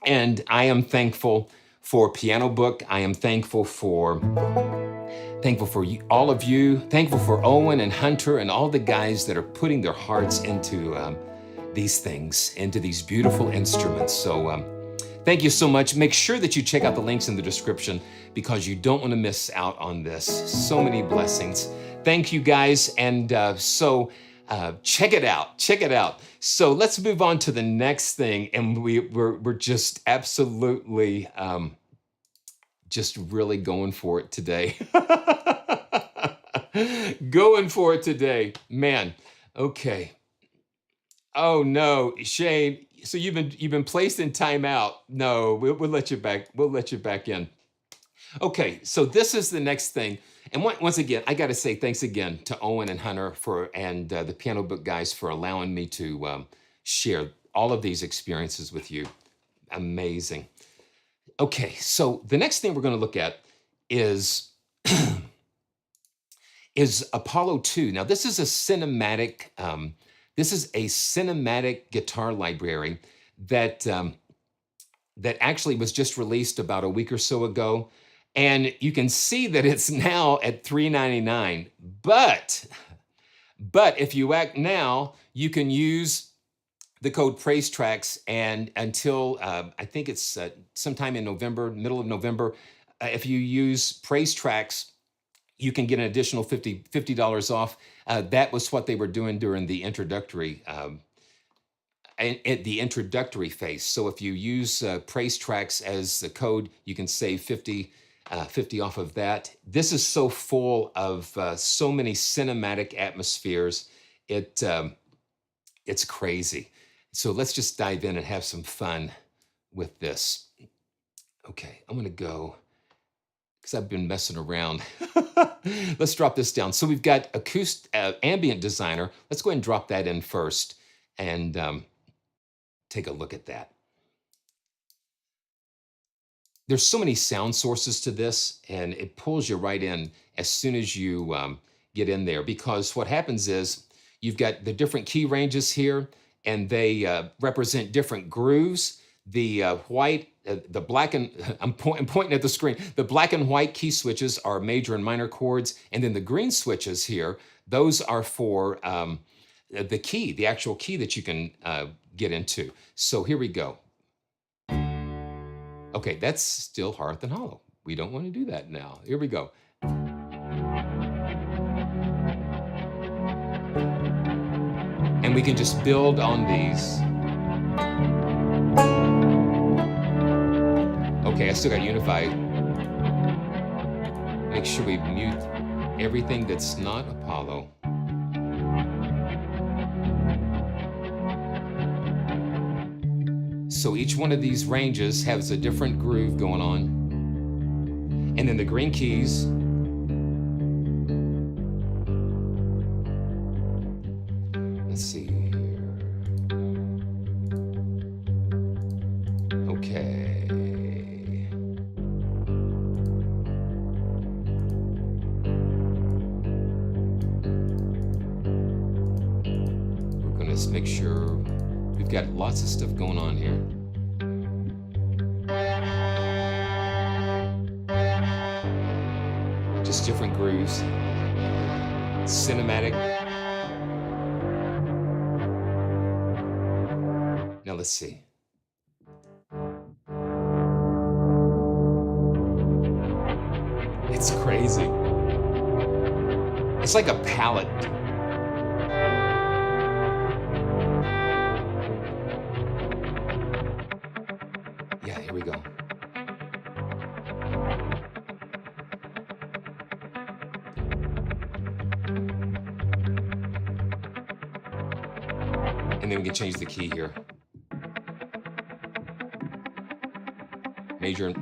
And I am thankful for Pianobook. I am thankful for you, all of you. Thankful for Owen and Hunter and all the guys that are putting their hearts into these things, into these beautiful instruments. So thank you so much. Make sure that you check out the links in the description because you don't want to miss out on this. So many blessings. Thank you guys. And check it out. Check it out. So let's move on to the next thing. And we're just absolutely just really going for it today. Going for it today. Man. Okay. Oh no, Shane. So you've been placed in timeout. No, we'll let you back. We'll let you back in. Okay, so this is the next thing. And once again, I got to say thanks again to Owen and Hunter and the Pianobook guys for allowing me to share all of these experiences with you. Amazing. Okay, so the next thing we're going to look at is Apollo 2. Now, this is a cinematic guitar library that actually was just released about a week or so ago. And you can see that it's now at $3.99. But if you act now, you can use the code PraiseTracks, and until I think it's sometime in November, middle of November, if you use PraiseTracks, you can get an additional $50 off. That was what they were doing during the introductory phase. So if you use PraiseTracks as the code, you can save 50 off of that. This is so full of so many cinematic atmospheres. It's crazy. So let's just dive in and have some fun with this. Okay, I'm gonna go, because I've been messing around. Let's drop this down. So we've got acoustic ambient designer. Let's go ahead and drop that in first and take a look at that. There's so many sound sources to this, and it pulls you right in as soon as you get in there, because what happens is you've got the different key ranges here, and they represent different grooves. The white the black and I'm pointing at the screen. The black and white key switches are major and minor chords, and then the green switches here, those are for the key, the actual key that you can get into. So here we go. Okay, that's still Hearth and Hollow. We don't want to do that now. Here we go. And we can just build on these. Okay, I still got UNIFY. Make sure we mute everything that's not Apollo. So each one of these ranges has a different groove going on. And then the green keys. Let's see here. Okay. We're going to make sure we've got lots of stuff going on here. Just different grooves. Cinematic. Now let's see. It's crazy. It's like a palette. Yeah, here we go. And then we can change the key here. Major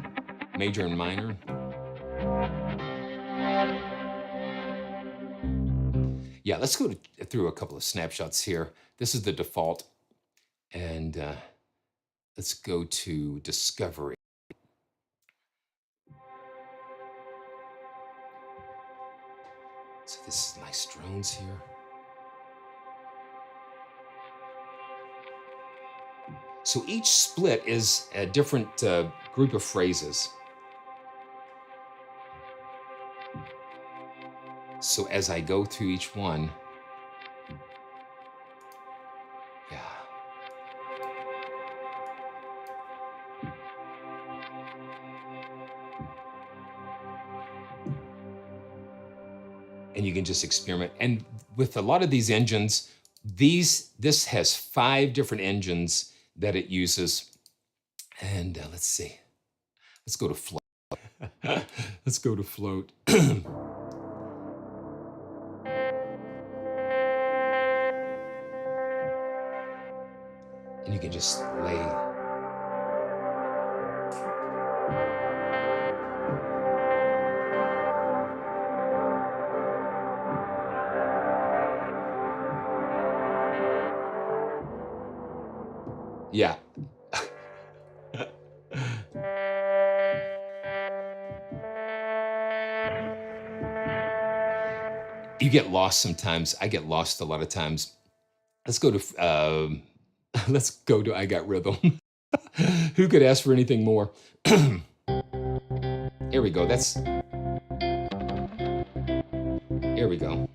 and minor. Yeah, let's go through a couple of snapshots here. This is the default. And let's go to Discovery. So this is nice drones here. So each split is a different group of phrases. So as I go through each one, yeah. And you can just experiment. And with a lot of these engines, this has 5 different engines that it uses. And let's see. Let's go to float. Let's go to float. And you can just lay. Yeah. You get lost sometimes. I get lost a lot of times. Let's go to I Got Rhythm. Who could ask for anything more? Here we go. Here we go.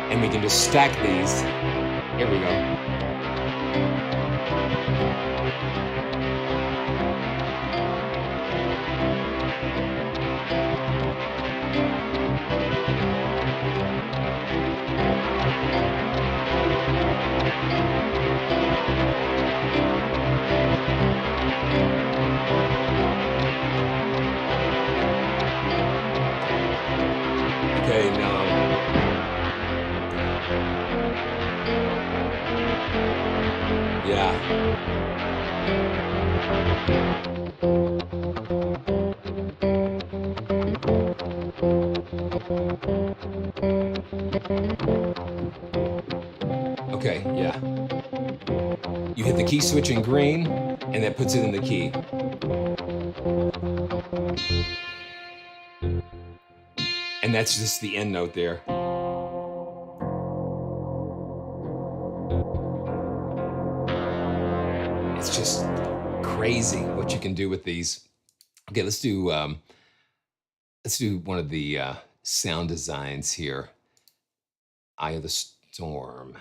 And we can just stack these. Here we go. Okay, now. Yeah. Okay, yeah. You hit the key switch in green, and that puts it in the key. And that's just the end note there. It's just crazy what you can do with these. Okay, let's do one of the sound designs here. Eye of the Storm.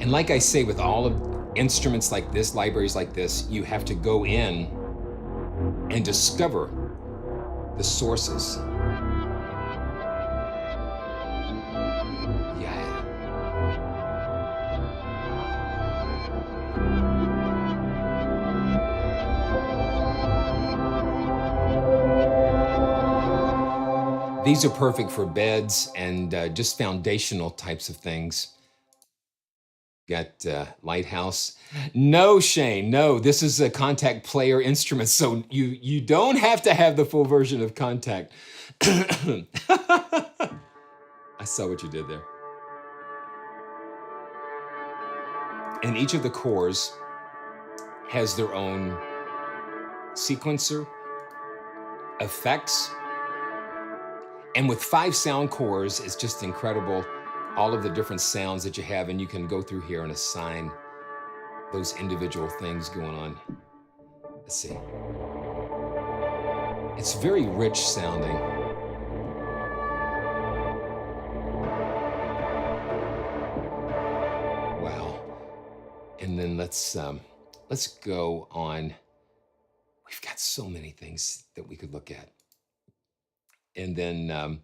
And like I say, with all of instruments like this, libraries like this, you have to go in and discover the sources. Yeah. These are perfect for beds and just foundational types of things. Got Lighthouse. No, Shane, no, this is a Kontakt player instrument, so you don't have to have the full version of Kontakt. I saw what you did there. And each of the cores has their own sequencer, effects, and with 5 sound cores, it's just incredible, all of the different sounds that you have, and you can go through here and assign those individual things going on. Let's see. It's very rich sounding. Wow. And then let's go on. We've got so many things that we could look at. And then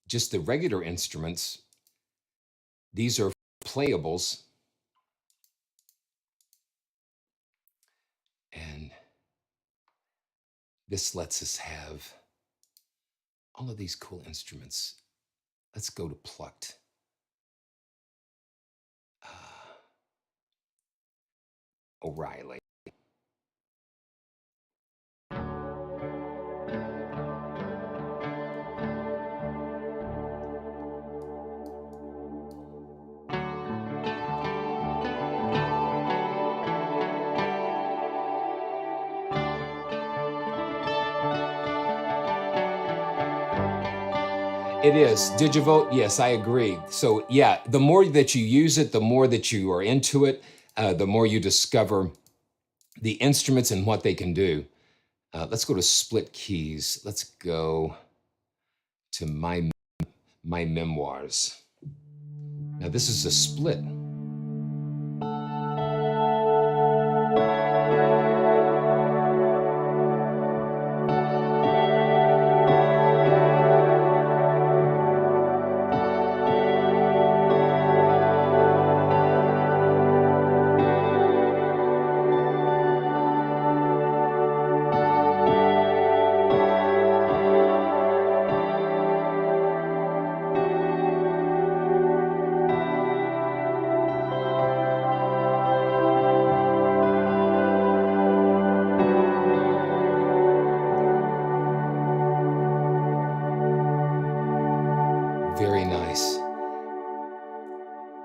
just the regular instruments. These are playables. And this lets us have all of these cool instruments. Let's go to plucked. O'Reilly. It is. Digivolt, yes, I agree. So yeah, the more that you use it, the more that you are into it, the more you discover the instruments and what they can do. Let's go to split keys. Let's go to my memoirs. Now this is a split. Very nice.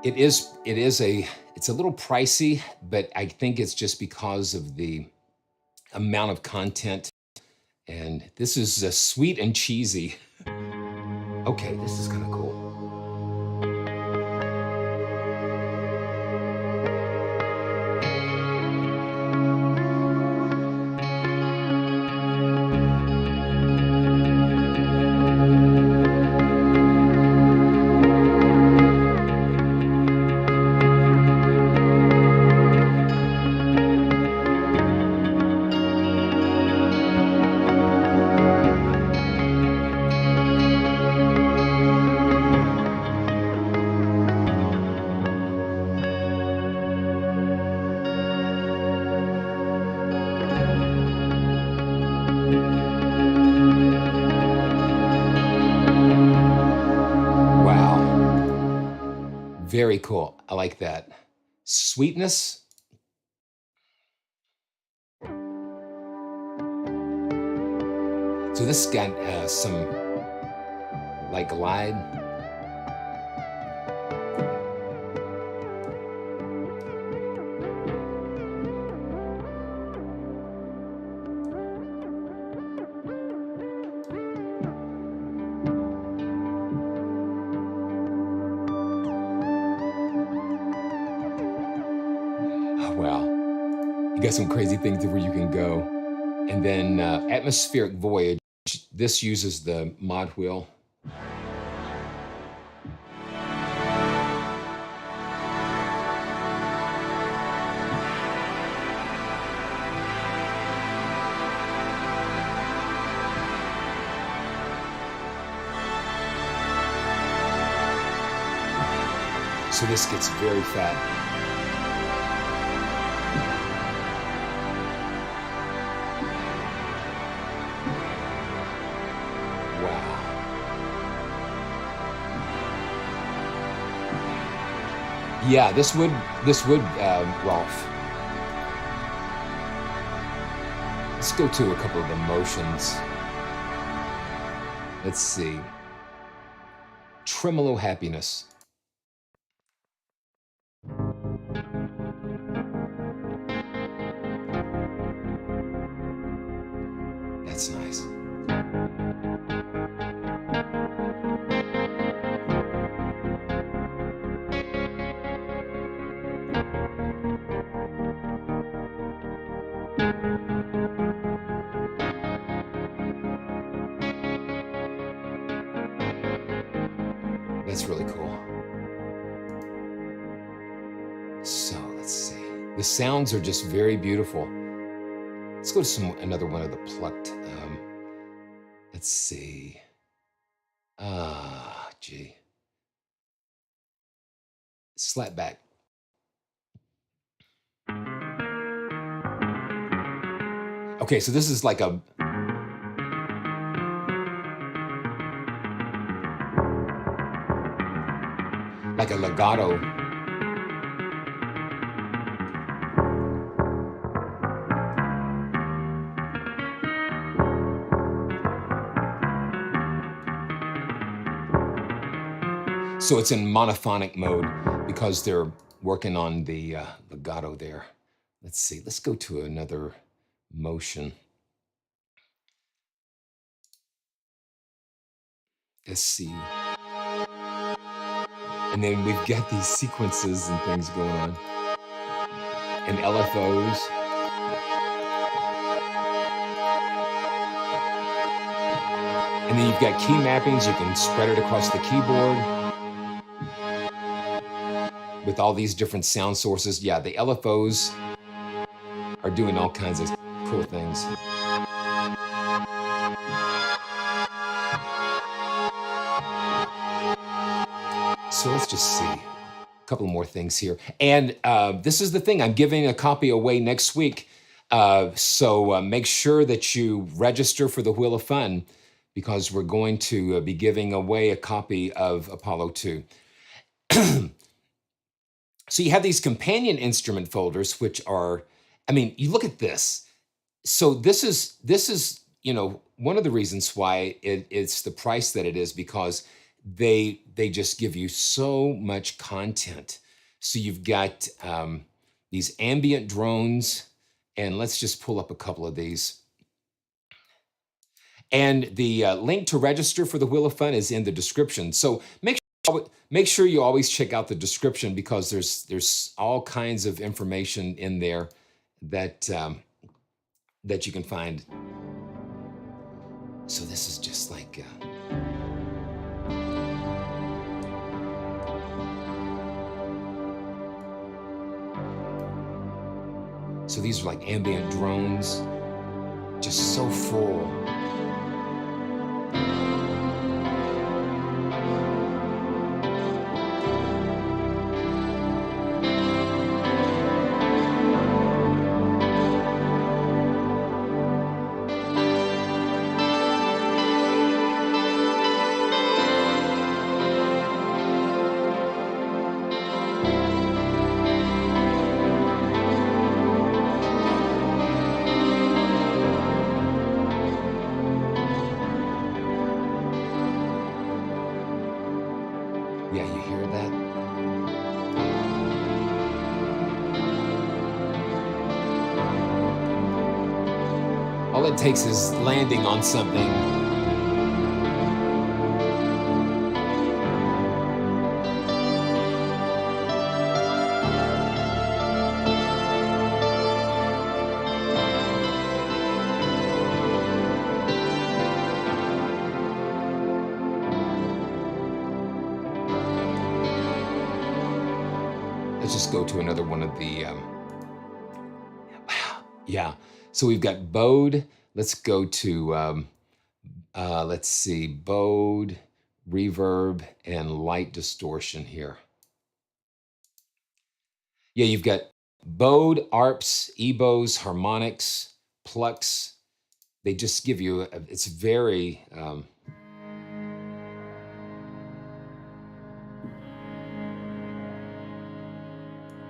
It's a little pricey, but I think it's just because of the amount of content. And this is sweet and cheesy. Okay, this is kind of cool. Very cool. I like that. Sweetness. So this got some like glide. You got some crazy things where you can go. And then Atmospheric Voyage, this uses the mod wheel. So this gets very fat. Wow. Yeah, this would Rolf. Let's go to a couple of the motions. Let's see. Tremolo Happiness. That's nice. That's really cool. So let's see. The sounds are just very beautiful. Let's go to another one of the plucked. Let's see. Gee. Slapback. Okay, so this is like a legato. So it's in monophonic mode because they're working on the legato there. Let's see, let's go to another motion. Let's see. And then we've got these sequences and things going on. And LFOs. And then you've got key mappings. You can spread it across the keyboard with all these different sound sources. Yeah, the LFOs are doing all kinds of cool things. So let's just see a couple more things here. And this is the thing, I'm giving a copy away next week. So make sure that you register for the Wheel of Fun because we're going to be giving away a copy of Apollo 2. So you have these companion instrument folders, which are, I mean, you look at this. So this is, you know, one of the reasons why it's the price that it is, because they just give you so much content. So you've got these ambient drones, and let's just pull up a couple of these. And the link to register for the Wheel of Fun is in the description. So make sure you always check out the description because there's all kinds of information in there that that you can find. So this is just like. So these are like ambient drones, just so full. Yeah, you hear that? All it takes is landing on something. let's just go to another one of the, yeah. So we've got bowed. Let's go to, let's see, bowed, reverb, and light distortion here. Yeah, you've got bowed, arps, ebows, harmonics, plucks. They just give you, it's very,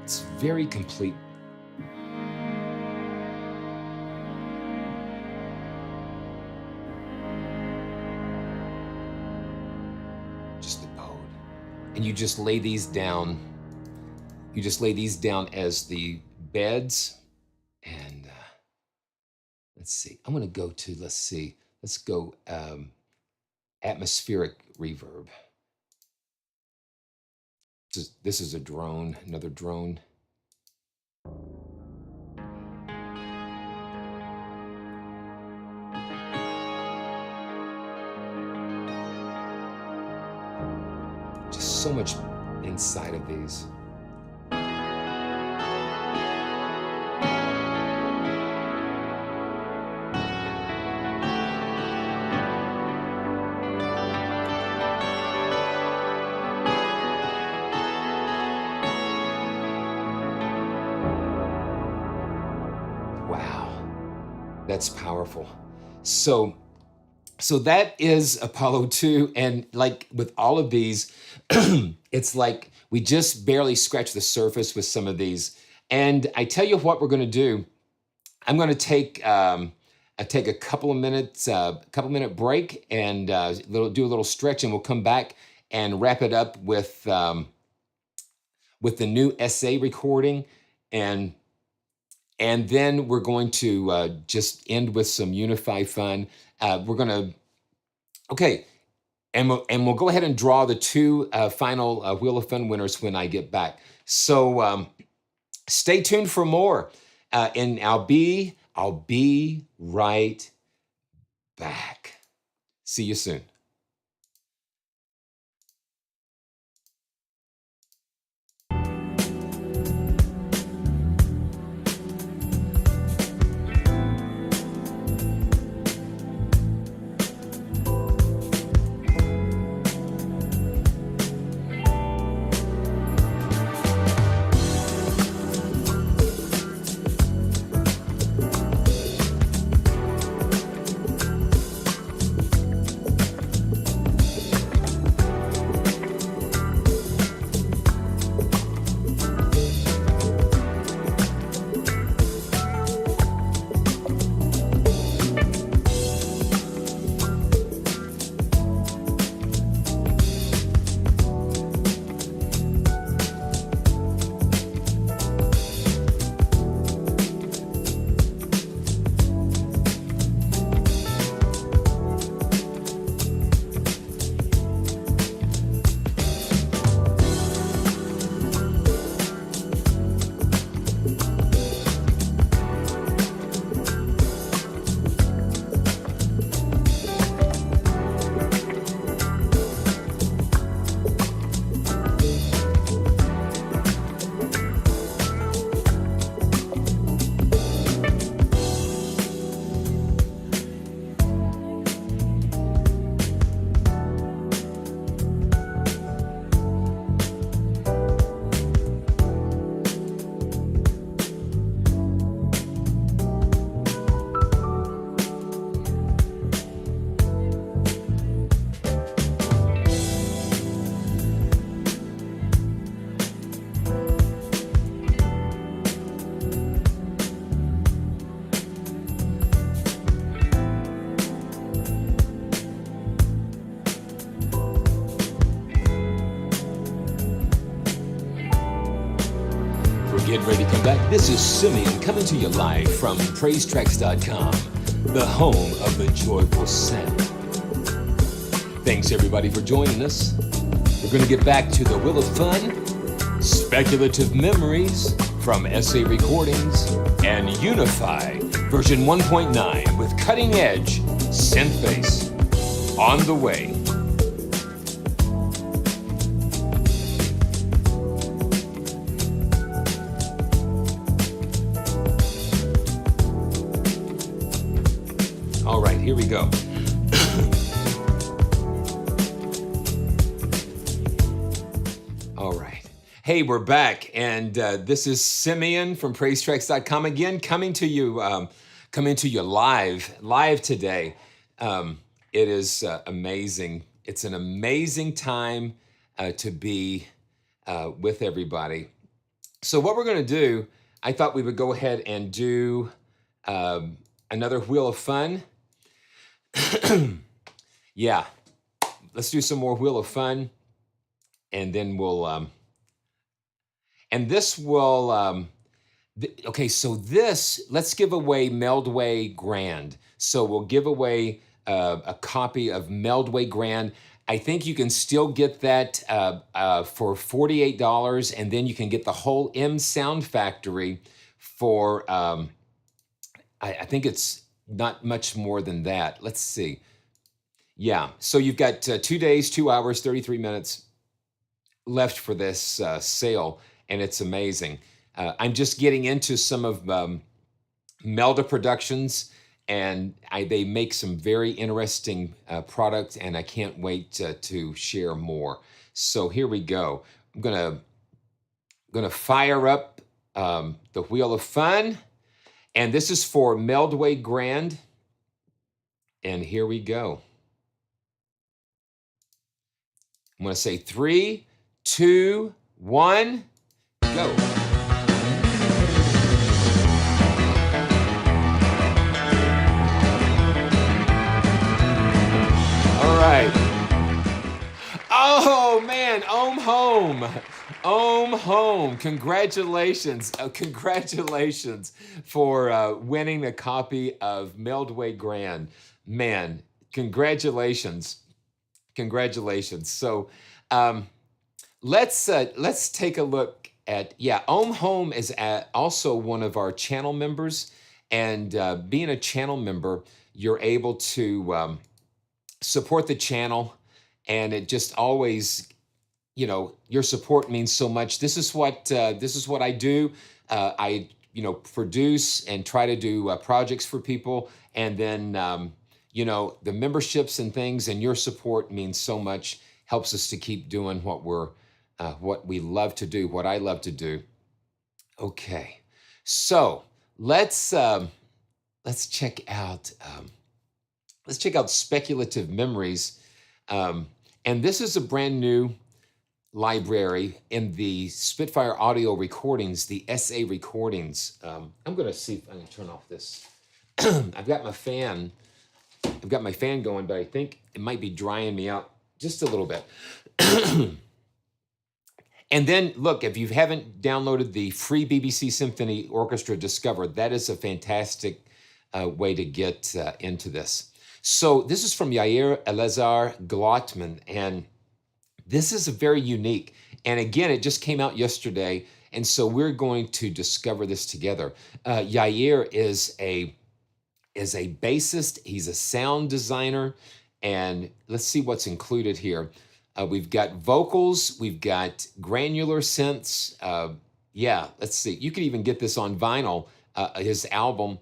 it's very complete. Just the bowed. And you just lay these down. You just lay these down as the beds. And let's see, I'm gonna go to, let's go atmospheric reverb. This is a drone, another drone. Just so much inside of these. That's powerful. So that is Apollo 2, and like with all of these, it's like we just barely scratched the surface with some of these. And I tell you what we're going to do. I'm going to take a couple of minutes, minute break, and do a little stretch, and we'll come back and wrap it up with the new essay recording, and then we're going to just end with some UNIFY fun. We're gonna, okay, and we'll go ahead and draw the two final Wheel of Fun winners when I get back. So stay tuned for more, and I'll be right back. See you soon. Get ready to come back. This is Simeon coming to you live from PraiseTracks.com, the home of the joyful sound. Thanks everybody for joining us. We're going to get back to the Wheel of Fun, Speculative Memories from Essay Recordings, and UNIFY version 1.9 with cutting edge synth bass on the way. here we go. All right. Hey, we're back, and this is Simeon from PraiseTracks.com again, coming to you live today. It is amazing. It's an amazing time to be with everybody. So what we're going to do, I thought we would go ahead and do another Wheel of Fun. Yeah, let's do some more Wheel of Fun, and then we'll, and this will, okay, so this, let's give away Meldway Grand. So we'll give away a copy of Meldway Grand. I think you can still get that for $48, and then you can get the whole M Sound Factory for, I think it's not much more than that. Let's see. Yeah, so you've got 2 days, 2 hours, 33 minutes left for this sale, and it's amazing. I'm just getting into some of Melda Productions, and they make some very interesting product, and I can't wait to share more. So here we go. I'm gonna fire up the Wheel of Fun, and this is for Meldway Grand, and here we go. I'm gonna say 3, 2, 1, go. Right. Oh man, Ohm Home. Congratulations. Congratulations for winning a copy of Meldway Grand. Man, congratulations. Congratulations. So let's take a look at, yeah, Ohm Home is also one of our channel members, and being a channel member, you're able to support the channel, and it just always, you know, your support means so much. This is what I do. I produce and try to do projects for people, and then the memberships and things, and your support means so much. Helps us to keep doing what we love to do, what I love to do. Okay, so let's check out. Let's check out Speculative Memories. And this is a brand new library in the Spitfire audio recordings, the SA recordings. I'm going to see if I can turn off this. I've got my fan going, but I think it might be drying me out just a little bit. And then, look, if you haven't downloaded the free BBC Symphony Orchestra Discover, that is a fantastic way to get into this. So this is from Yair Elazar Glotman, and this is a very unique. And again, it just came out yesterday, and so we're going to discover this together. Yair is a bassist. He's a sound designer, and let's see what's included here. We've got vocals. We've got granular synths. Yeah, let's see. You could even get this on vinyl. His album.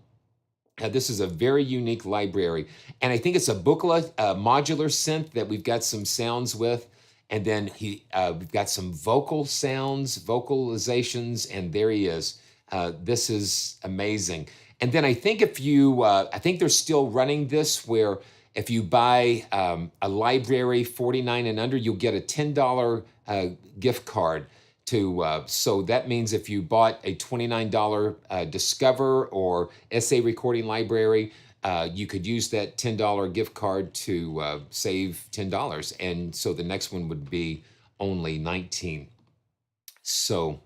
This is a very unique library, and I think it's a booklet, modular synth that we've got some sounds with, and then we've got some vocal sounds, vocalizations, and there he is. This is amazing. And then I think I think they're still running this, where if you buy a library 49 and under, you'll get a $10 gift card. So that means if you bought a $29 Discover or SA Recording Library, you could use that $10 gift card to save $10. And so the next one would be only $19. So,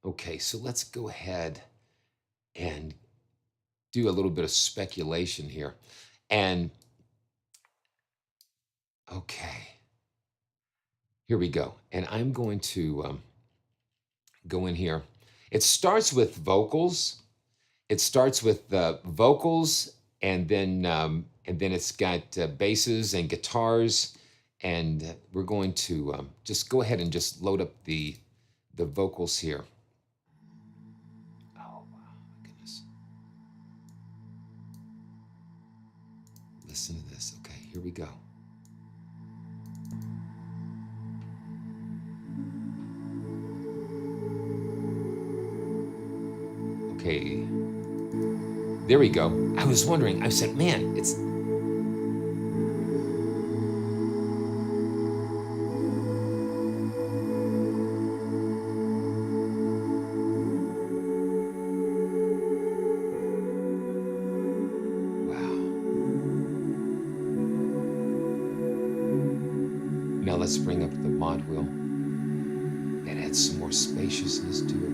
okay, so let's go ahead and do a little bit of speculation here. And, okay, here we go. And I'm going to go in here. It starts with vocals. It starts with the vocals, and then it's got basses and guitars, and we're going to just go ahead and just load up the vocals here. Oh wow, my goodness! Listen to this. Okay, here we go. Okay, there we go. I was wondering, I said, man, it's... Wow. Now let's bring up the mod wheel. That adds some more spaciousness to it.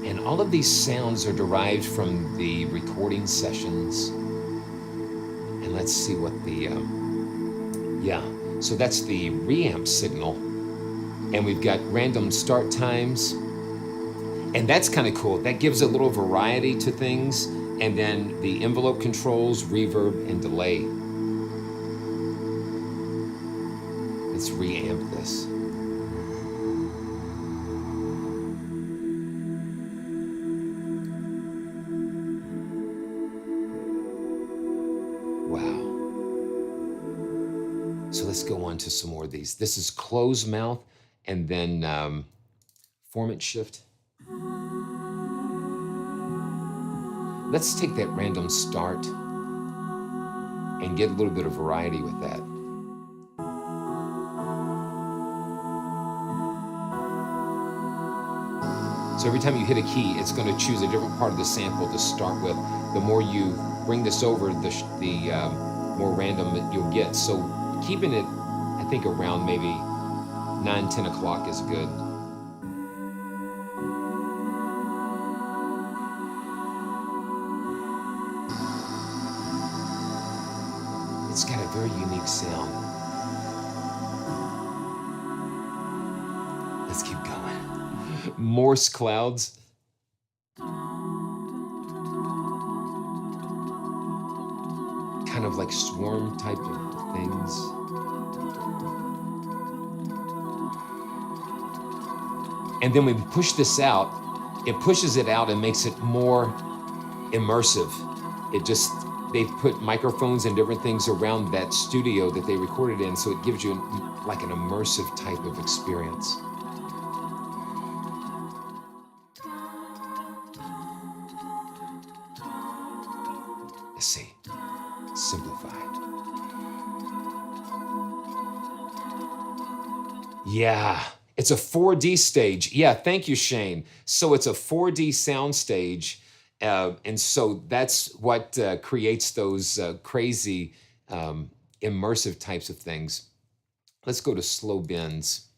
And all of these sounds are derived from the recording sessions. And let's see what the, so that's the reamp signal. And we've got random start times. And that's kind of cool. That gives a little variety to things. And then the envelope controls, reverb, and delay. Let's reamp this. So let's go on to some more of these. This is closed mouth and then format shift. Let's take that random start and get a little bit of variety with that. So every time you hit a key, it's going to choose a different part of the sample to start with. The more you bring this over, the more random you'll get. So keeping it, I think, around maybe 9, 10 o'clock is good. It's got a very unique sound. Let's keep going. Morse clouds. Kind of like swarm type of things. And then when we push this out, it pushes it out and makes it more immersive. They've put microphones and different things around that studio that they recorded in, so it gives you like an immersive type of experience. Let's see, simplified. Yeah, it's a 4D stage. Yeah, thank you, Shane. So it's a 4D sound stage. And so that's what creates those crazy immersive types of things. Let's go to slow bends.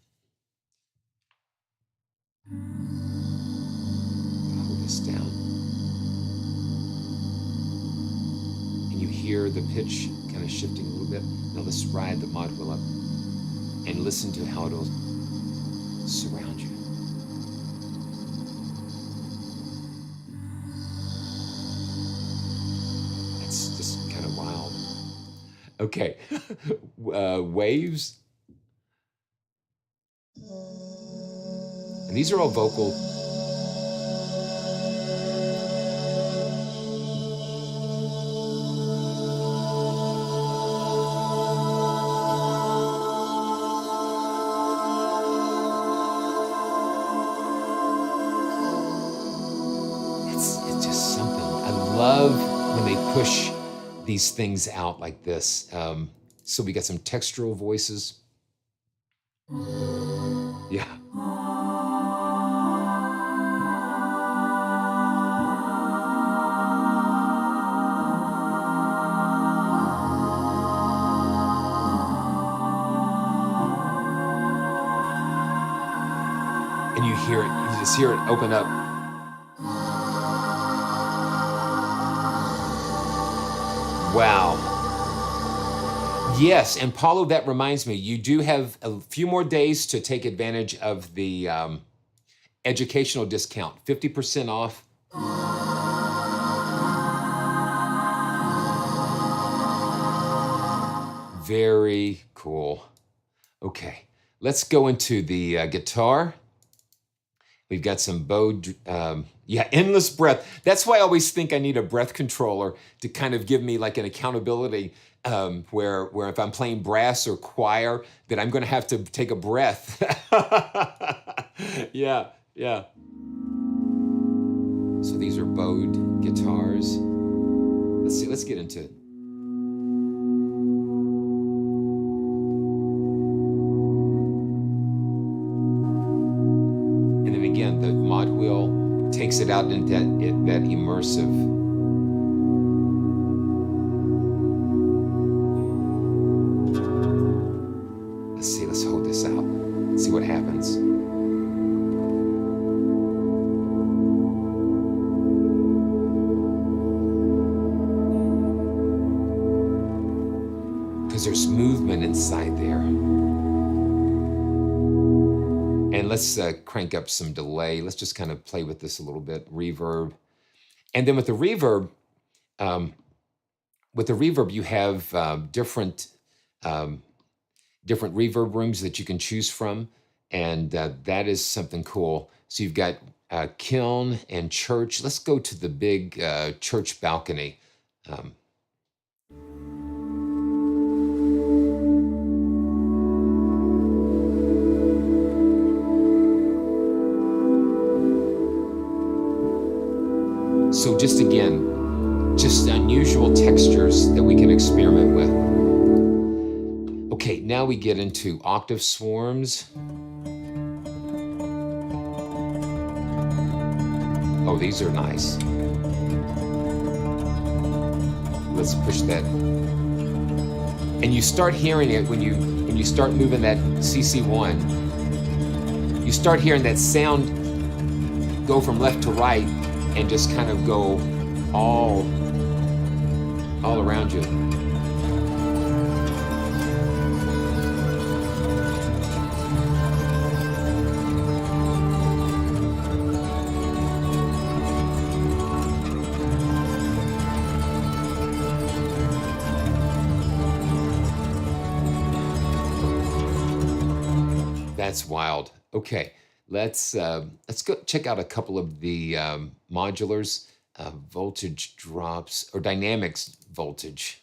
Hold this down. And you hear the pitch kind of shifting a little bit. Now let's ride the mod wheel up and listen to how it'll surround you. Okay, waves. And these are all vocal. It's just something. I love when they push these things out like this. So we got some textural voices. Yeah. And you hear it, you just hear it open up. Wow. Yes, and Paulo, that reminds me, you do have a few more days to take advantage of the educational discount, 50% off. Very cool. Okay, let's go into the guitar. We've got some bow, yeah, endless breath. That's why I always think I need a breath controller to kind of give me like an accountability where if I'm playing brass or choir, that I'm going to have to take a breath. Yeah, yeah. So these are bowed guitars. Let's see, let's get into it. And then again, the mod wheel takes it out into that immersive. Let's see, let's hold this out. Let's see what happens. Because there's movement inside there. And let's crank up some delay. Let's just kind of play with this a little bit, reverb. And then with the reverb, you have different reverb rooms that you can choose from, and that is something cool. So you've got kiln and church. Let's go to the big church balcony. So just again, just unusual textures that we can experiment with. Okay, now we get into octave swarms. Oh, these are nice. Let's push that. And you start hearing it when you start moving that CC1. You start hearing that sound go from left to right and just kind of go all around you. That's wild. Okay, let's go check out a couple of the modulars, voltage drops, or dynamics voltage.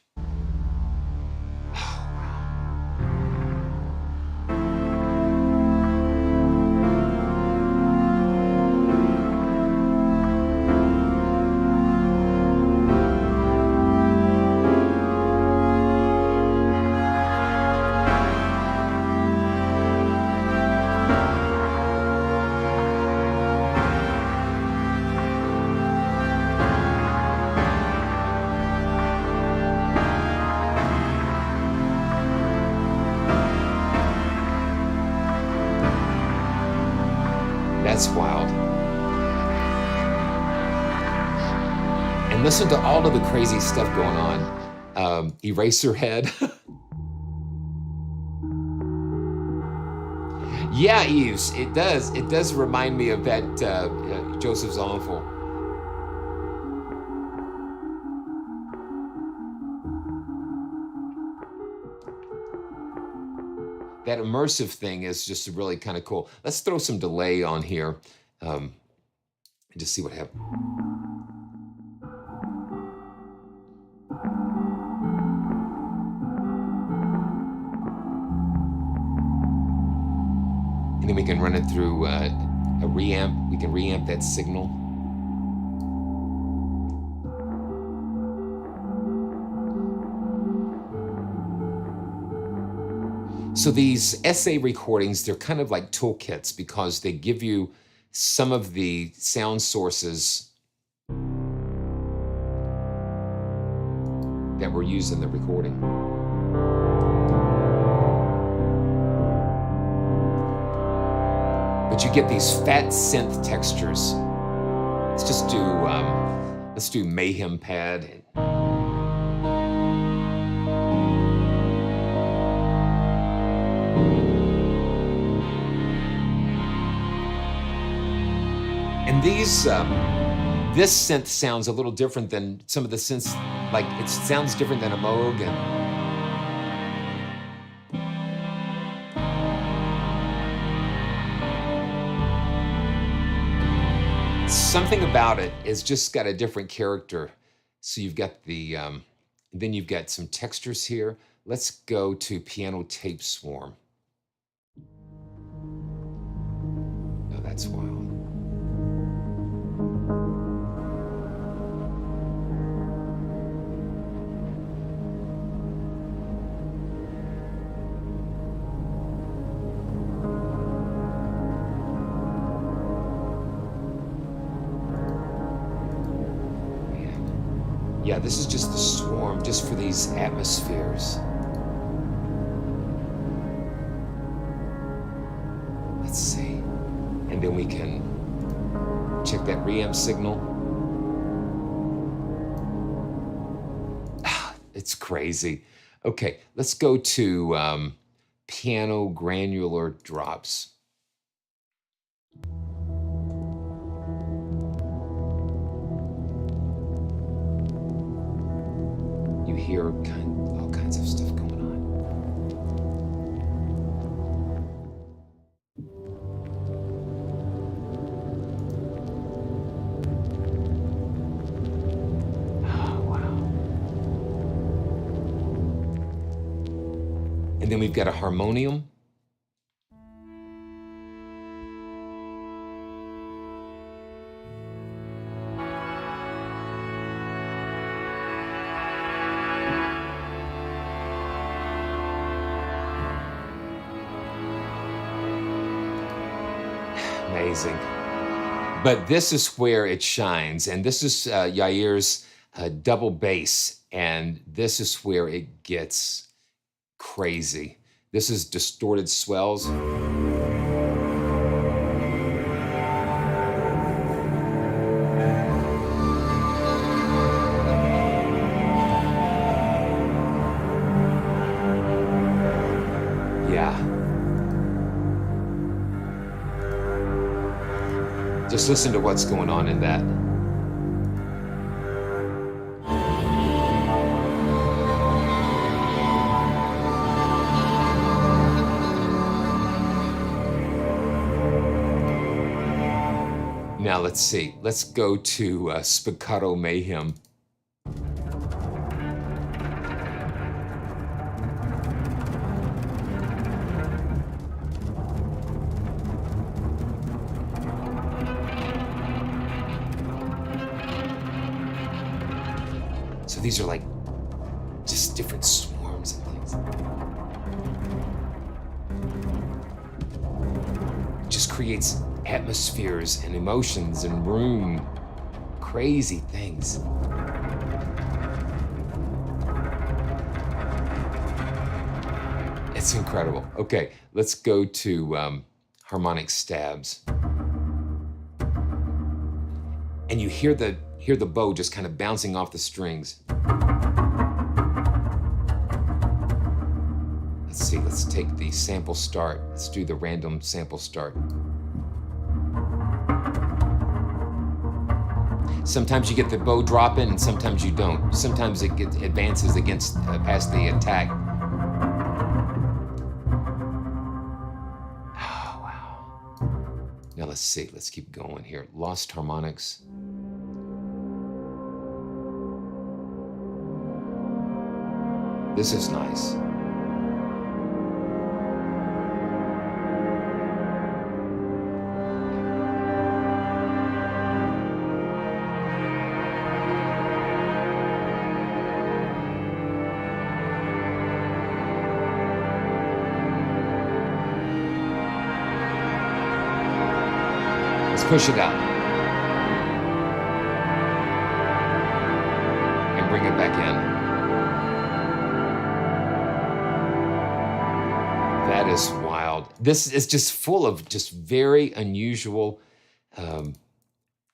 That's wild. And listen to all of the crazy stuff going on. Eraserhead. Yeah, Eves, it does. It does remind me of that Joseph's Awful. That immersive thing is just really kind of cool. Let's throw some delay on here and just see what happens. And then we can run it through a reamp. We can reamp that signal. So these essay recordings, they're kind of like toolkits because they give you some of the sound sources that were used in the recording. But you get these fat synth textures. Let's do Mayhem Pad. And these, this synth sounds a little different than some of the synths. Like it sounds different than a Moog and. something about it is just got a different character. So you've got the, then you've got some textures here. Let's go to piano tape swarm. Oh, that's wild. Yeah, this is just the swarm, just for these atmospheres. Let's see. And then we can check that reamp signal. Ah, it's crazy. Okay, let's go to piano granular drops. You hear all kinds of stuff going on. Oh, wow. And then we've got a harmonium. Amazing. But this is where it shines, and this is Yair's double bass, and this is where it gets crazy. This is distorted swells. Yeah. Just listen to what's going on in that. Now let's see. Let's go to Spiccato Mayhem. So these are like just different swarms and things. It just creates atmospheres and emotions and room. Crazy things. It's incredible. Okay, let's go to harmonic stabs. And you hear the bow just kind of bouncing off the strings. Let's see, let's take the sample start. Let's do the random sample start. Sometimes you get the bow dropping and sometimes you don't. Sometimes it advances against past the attack. Oh, wow. Now let's see, let's keep going here. Lost harmonics. This is nice. Let's push it out. And bring it back in. That is wild. This is just full of just very unusual,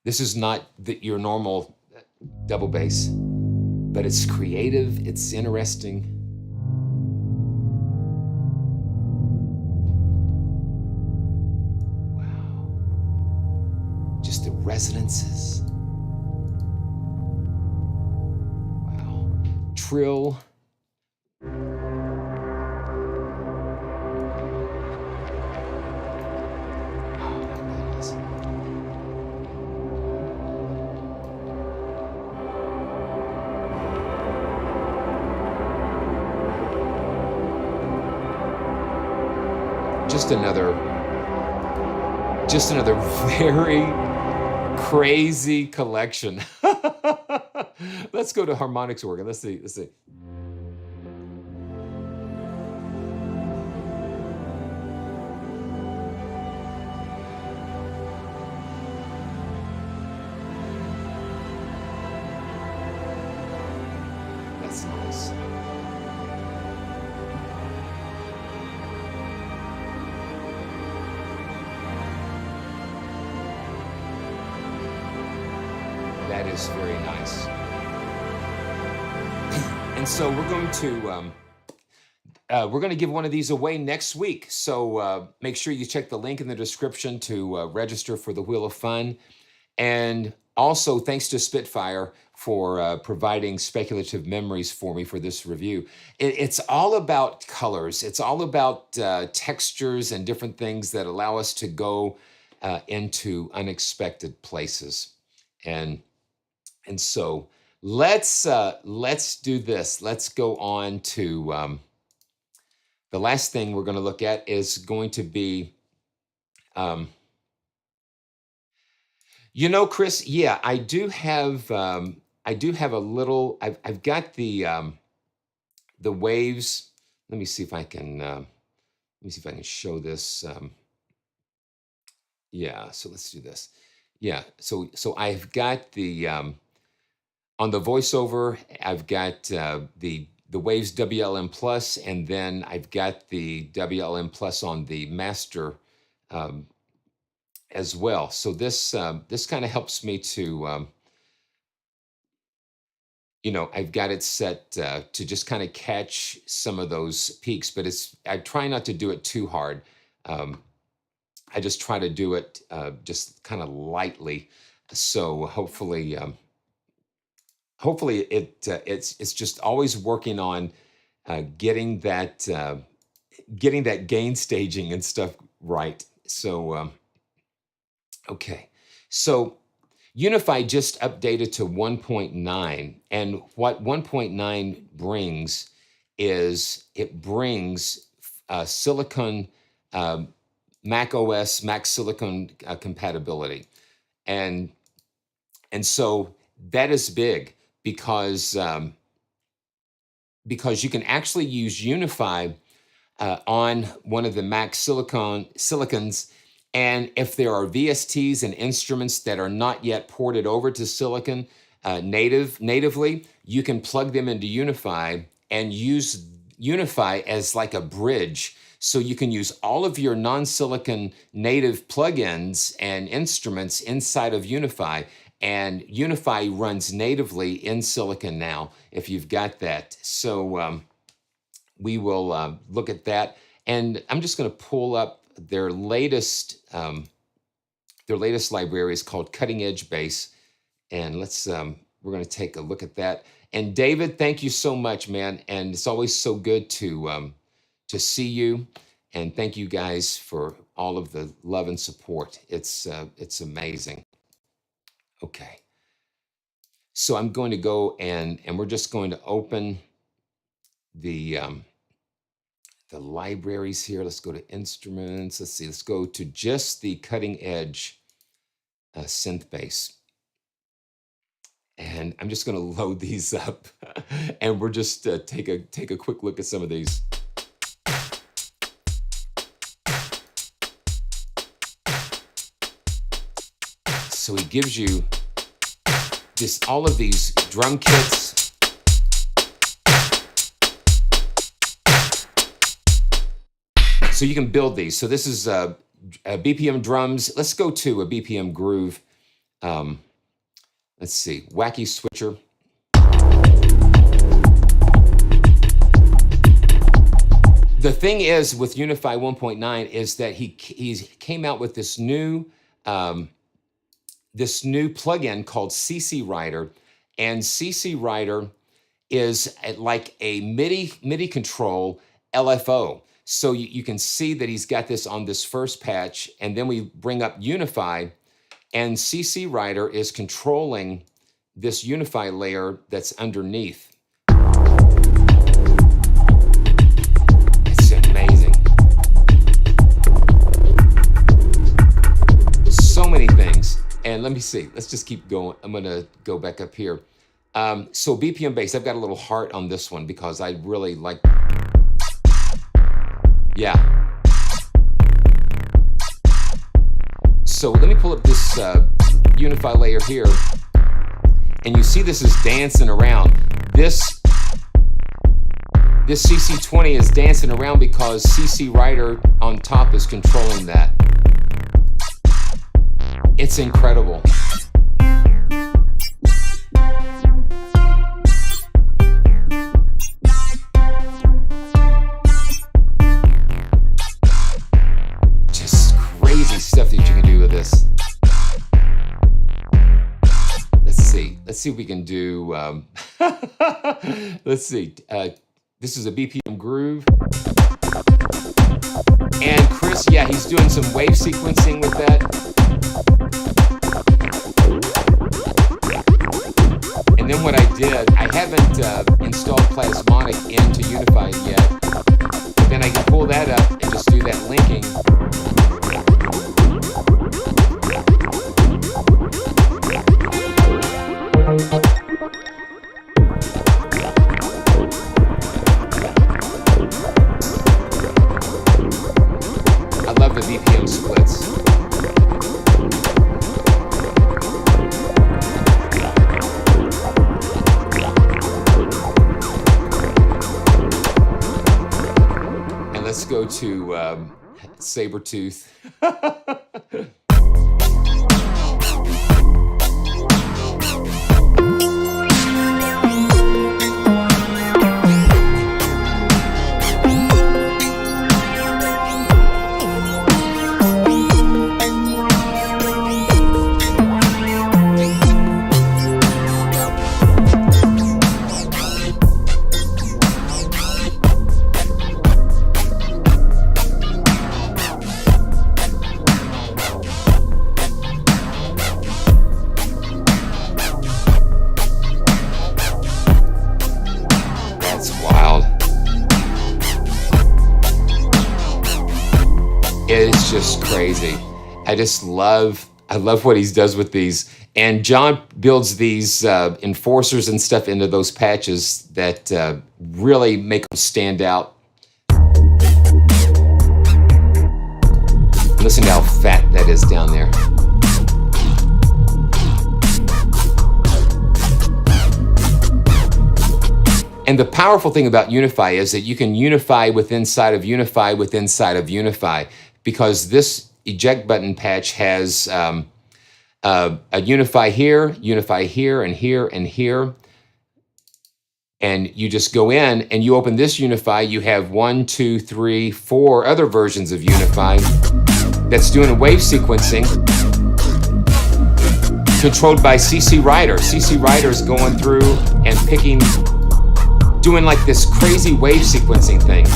this is not your normal double bass, but it's creative, it's interesting. Wow. Just the resonances. Wow. Trill. just another very crazy collection. Let's go to harmonics organ. Let's see. That's nice. That is very nice. And so we're going to give one of these away next week. So make sure you check the link in the description to register for the Wheel of Fun. And also thanks to Spitfire for providing speculative memories for me for this review. It's all about colors. It's all about textures and different things that allow us to go into unexpected places. And so let's do this. Let's go on to the last thing we're going to look at is going to be, you know, Chris. Yeah, I do have a little. I've got the waves. Let me see if I can. Show this. Yeah. So let's do this. Yeah. So I've got the on the voiceover. I've got the waves WLM plus, and then I've got the WLM plus on the master as well. So this kind of helps me to, you know, I've got it set to just kind of catch some of those peaks, but I try not to do it too hard. I just try to do it just kind of lightly. So hopefully it's just always working on getting that gain staging and stuff right. So okay, so UNIFY just updated to 1.9, and what 1.9 brings is it brings Silicon Mac OS, Mac Silicon compatibility, and so that is big because you can actually use UNIFY on one of the Mac Silicons, and if there are VSTs and instruments that are not yet ported over to Silicon natively, you can plug them into UNIFY and use UNIFY as like a bridge. So you can use all of your non-Silicon native plugins and instruments inside of UNIFY, and UNIFY runs natively in Silicon now, if you've got that. So we will look at that. And I'm just going to pull up their latest library is called Cutting Edge Bass. And we're going to take a look at that. And David, thank you so much, man. And it's always so good to see you. And thank you guys for all of the love and support. It's amazing. Okay. So I'm going to go and we're just going to open the libraries here. Let's go to instruments. Let's see. Let's go to just the cutting edge synth bass. And I'm just going to load these up, and we're just take a quick look at some of these. So he gives you all of these drum kits. So you can build these. So this is BPM drums. Let's go to a BPM groove. Let's see, wacky switcher. The thing is with UNIFY 1.9 is that he came out with this new plugin called CC Writer, and CC Writer is like a MIDI control LFO. So you can see that he's got this on this first patch, and then we bring up UNIFY, and CC Writer is controlling this UNIFY layer that's underneath. It's amazing. me see. Let's just keep going. I'm gonna go back up here. So BPM bass, I've got a little heart on this one because I really like, yeah. So let me pull up this UNIFY layer here, and you see this is dancing around. This CC20 is dancing around because CC Writer on top is controlling that. It's incredible. Just crazy stuff that you can do with this. Let's see if we can do, let's see. This is a BPM groove. And Chris, yeah, he's doing some wave sequencing with that. And then what I did, I haven't installed Plasmonic into UNIFY yet. But then I can pull that up and just do that linking. I love the BPM splits. And let's go to Sabretooth. It's just crazy. I love what he does with these. And John builds these enforcers and stuff into those patches that really make them stand out. Listen to how fat that is down there. And the powerful thing about UNIFY is that you can unify with inside of UNIFY with inside of UNIFY, because this eject button patch has a UNIFY here, and here, and here. And you just go in and you open this UNIFY, you have 1, 2, 3, 4 other versions of UNIFY that's doing a wave sequencing controlled by CC Writer. CC Writer is going through and picking, doing like this crazy wave sequencing thing.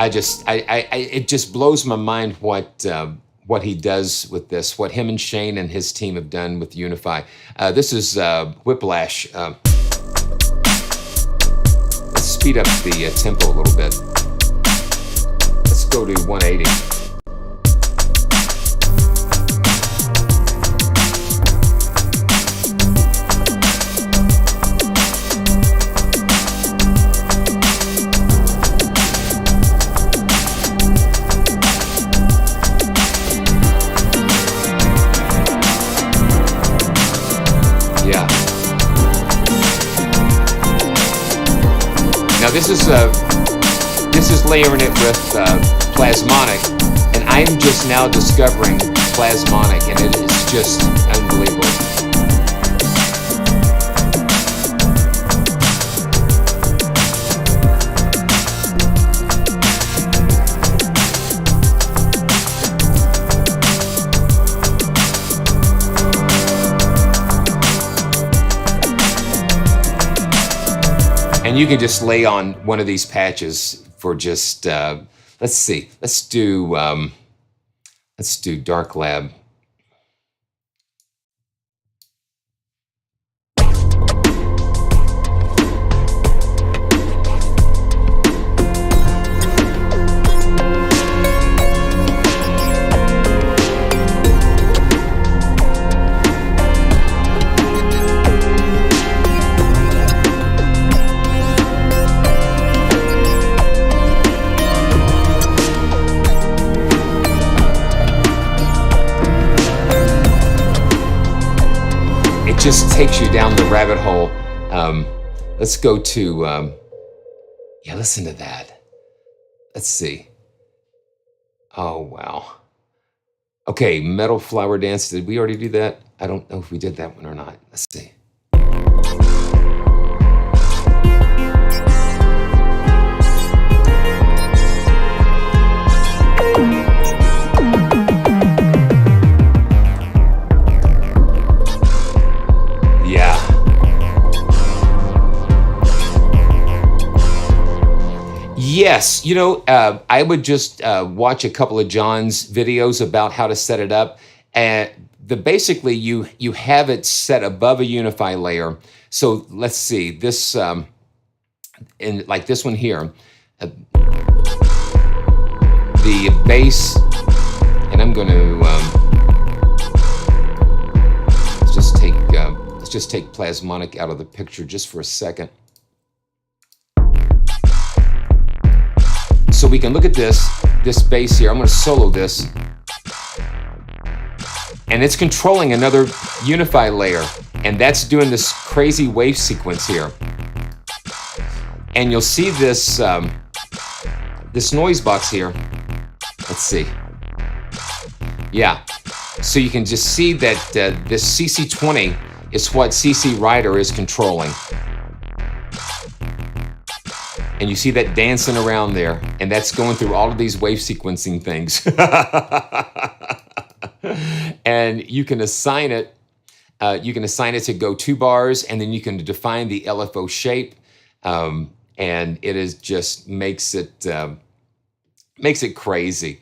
It just blows my mind what he does with this, what him and Shane and his team have done with UNIFY. This is Whiplash. Let's speed up the tempo a little bit. Let's go to 180. Now this is layering it with Plasmonic, and I'm just now discovering Plasmonic, and it is just unbelievable. And you can just lay on one of these patches for just, let's see, let's do Dark Lab. just takes you down the rabbit hole. Let's go to, yeah, listen to that. Let's see. Oh, wow. Okay, Metal Flower Dance. Did we already do that? I don't know if we did that one or not. Let's see. Yes, you know, I would just watch a couple of John's videos about how to set it up. And basically, you have it set above a UNIFY layer. So let's see this, in like this one here, the bass, and I'm going to let's just take Plasmonic out of the picture just for a second. So we can look at this bass here. I'm going to solo this. And it's controlling another UNIFY layer. And that's doing this crazy wave sequence here. And you'll see this, this noise box here. Let's see. Yeah. So you can just see that this CC20 is what CC Rider is controlling. And you see that dancing around there, and that's going through all of these wave sequencing things. And you can assign it. To go 2 bars, and then you can define the LFO shape, and it is just makes it crazy.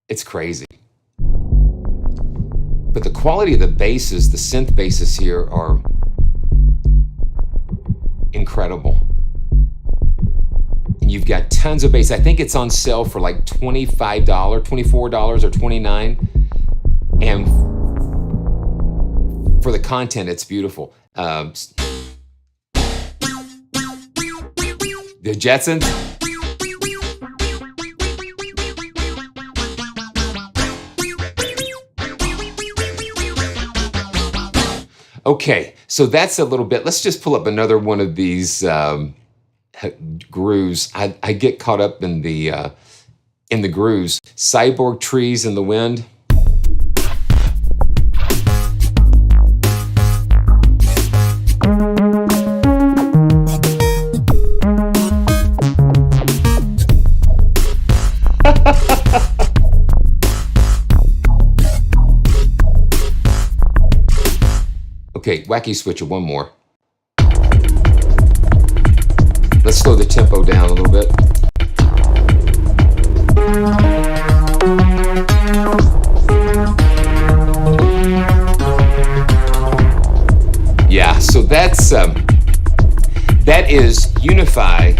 It's crazy. But the quality of the basses, the synth basses here, are incredible. And you've got tons of bass. I think it's on sale for like $25, $24 or $29. And for the content, it's beautiful. The Jetsons. Okay, so that's a little bit. Let's just pull up another one of these grooves. I get caught up in the grooves. Cyborg Trees in the Wind. Okay, Wacky Switcher, one more. Let's slow the tempo down a little bit. Yeah, so that is UNIFY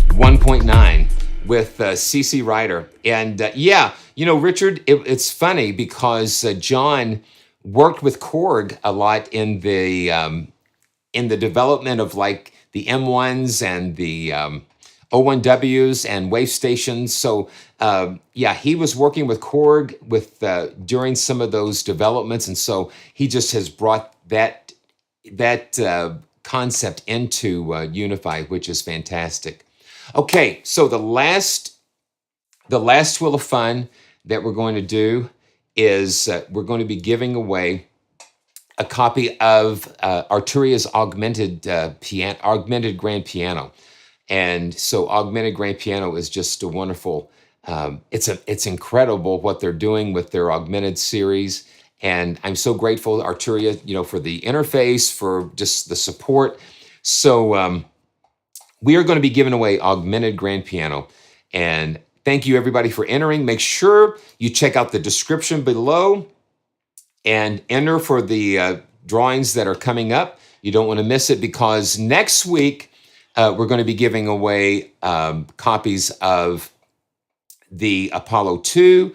1.9 with CC Rider. And yeah, you know, Richard, it's funny because John worked with Korg a lot in the development of like the M1s and the O1Ws and wave stations. So yeah, he was working with Korg during some of those developments, and so he just has brought that concept into UNIFY, which is fantastic. Okay, so the last Wheel of Fun that we're going to do is we're going to be giving away a copy of Arturia's augmented grand piano. And so augmented grand piano is just a wonderful, it's incredible what they're doing with their augmented series. And I'm so grateful to Arturia, you know, for the interface, for just the support. So we are going to be giving away augmented grand piano. And thank you everybody for entering. Make sure you check out the description below and enter for the drawings that are coming up. You don't want to miss it, because next week we're going to be giving away copies of the Apollo 2.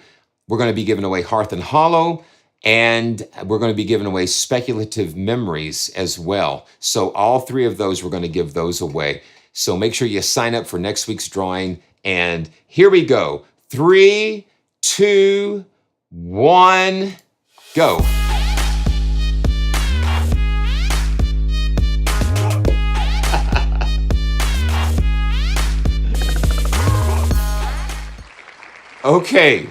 We're going to be giving away Hearth and Hollow, and we're going to be giving away Speculative Memories as well. So all 3 of those, we're going to give those away. So make sure you sign up for next week's drawing. And here we go. 3, 2, 1, go. Okay.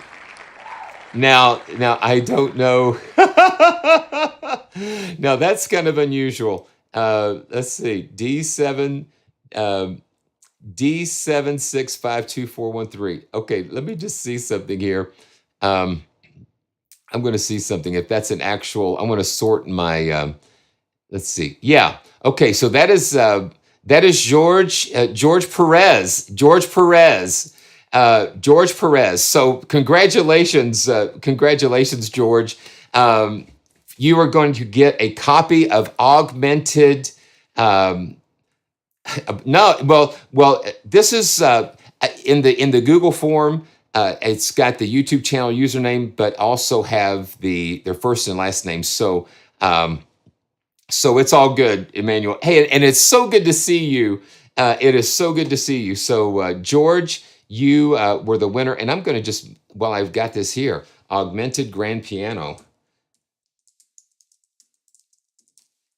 Now I don't know. Now that's kind of unusual. Let's see. D7, um, D7652413. Okay, let me just see something here. Um, I'm going to see something. If that's an actual, I'm going to sort my. Let's see. Yeah. Okay. So that is George Perez. George Perez. So congratulations, George. You are going to get a copy of Augmented. Um, no, well, this is in the Google form. It's got the YouTube channel username, but also have their first and last name. So so it's all good, Emmanuel. Hey, and it's so good to see you. It is so good to see you. So George, you were the winner, and I'm going to just, while I've got this here, Augmented Grand Piano,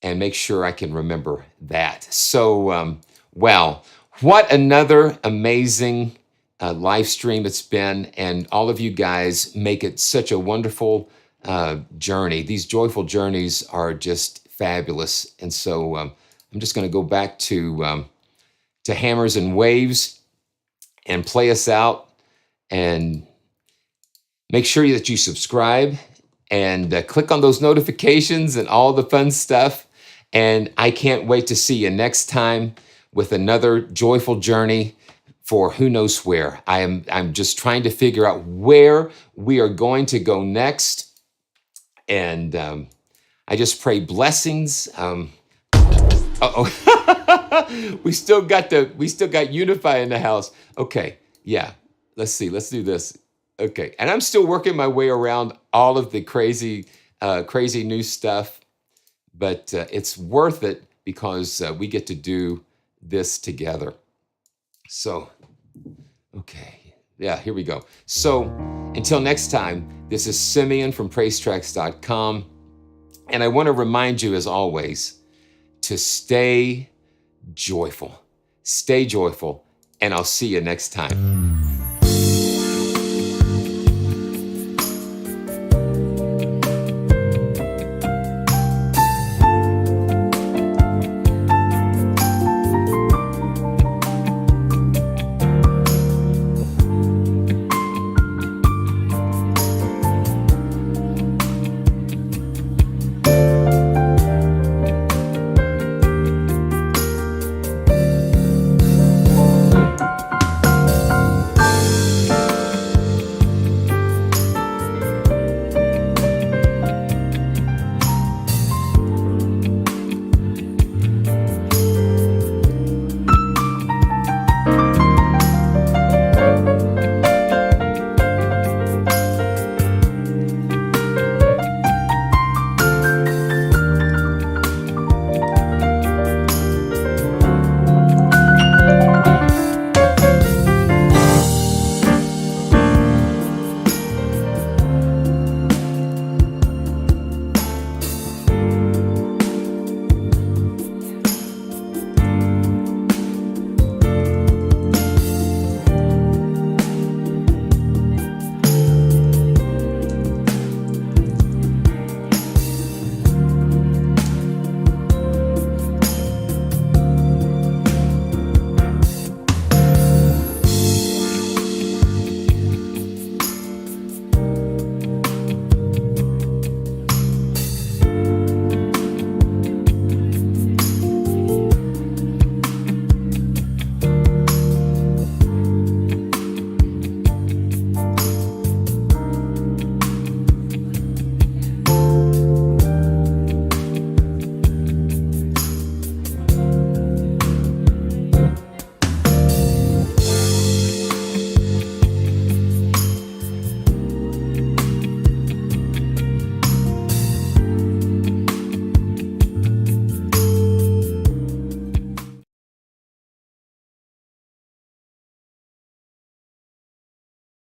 and make sure I can remember that. So, wow, what another amazing live stream it's been, and all of you guys make it such a wonderful journey. These joyful journeys are just fabulous. And so I'm just going to go back to Hammers and Waves and play us out, and make sure that you subscribe and click on those notifications and all the fun stuff. And I can't wait to see you next time with another joyful journey for who knows where. I'm just trying to figure out where we are going to go next. And I just pray blessings. Uh-oh. we still got UNIFY in the house. Okay, yeah. Let's see. Let's do this. Okay, and I'm still working my way around all of the crazy new stuff, but it's worth it because we get to do this together. So, okay, yeah, here we go. So, until next time, this is Simeon from PraiseTracks.com. And I want to remind you, as always, to stay joyful. Stay joyful, and I'll see you next time.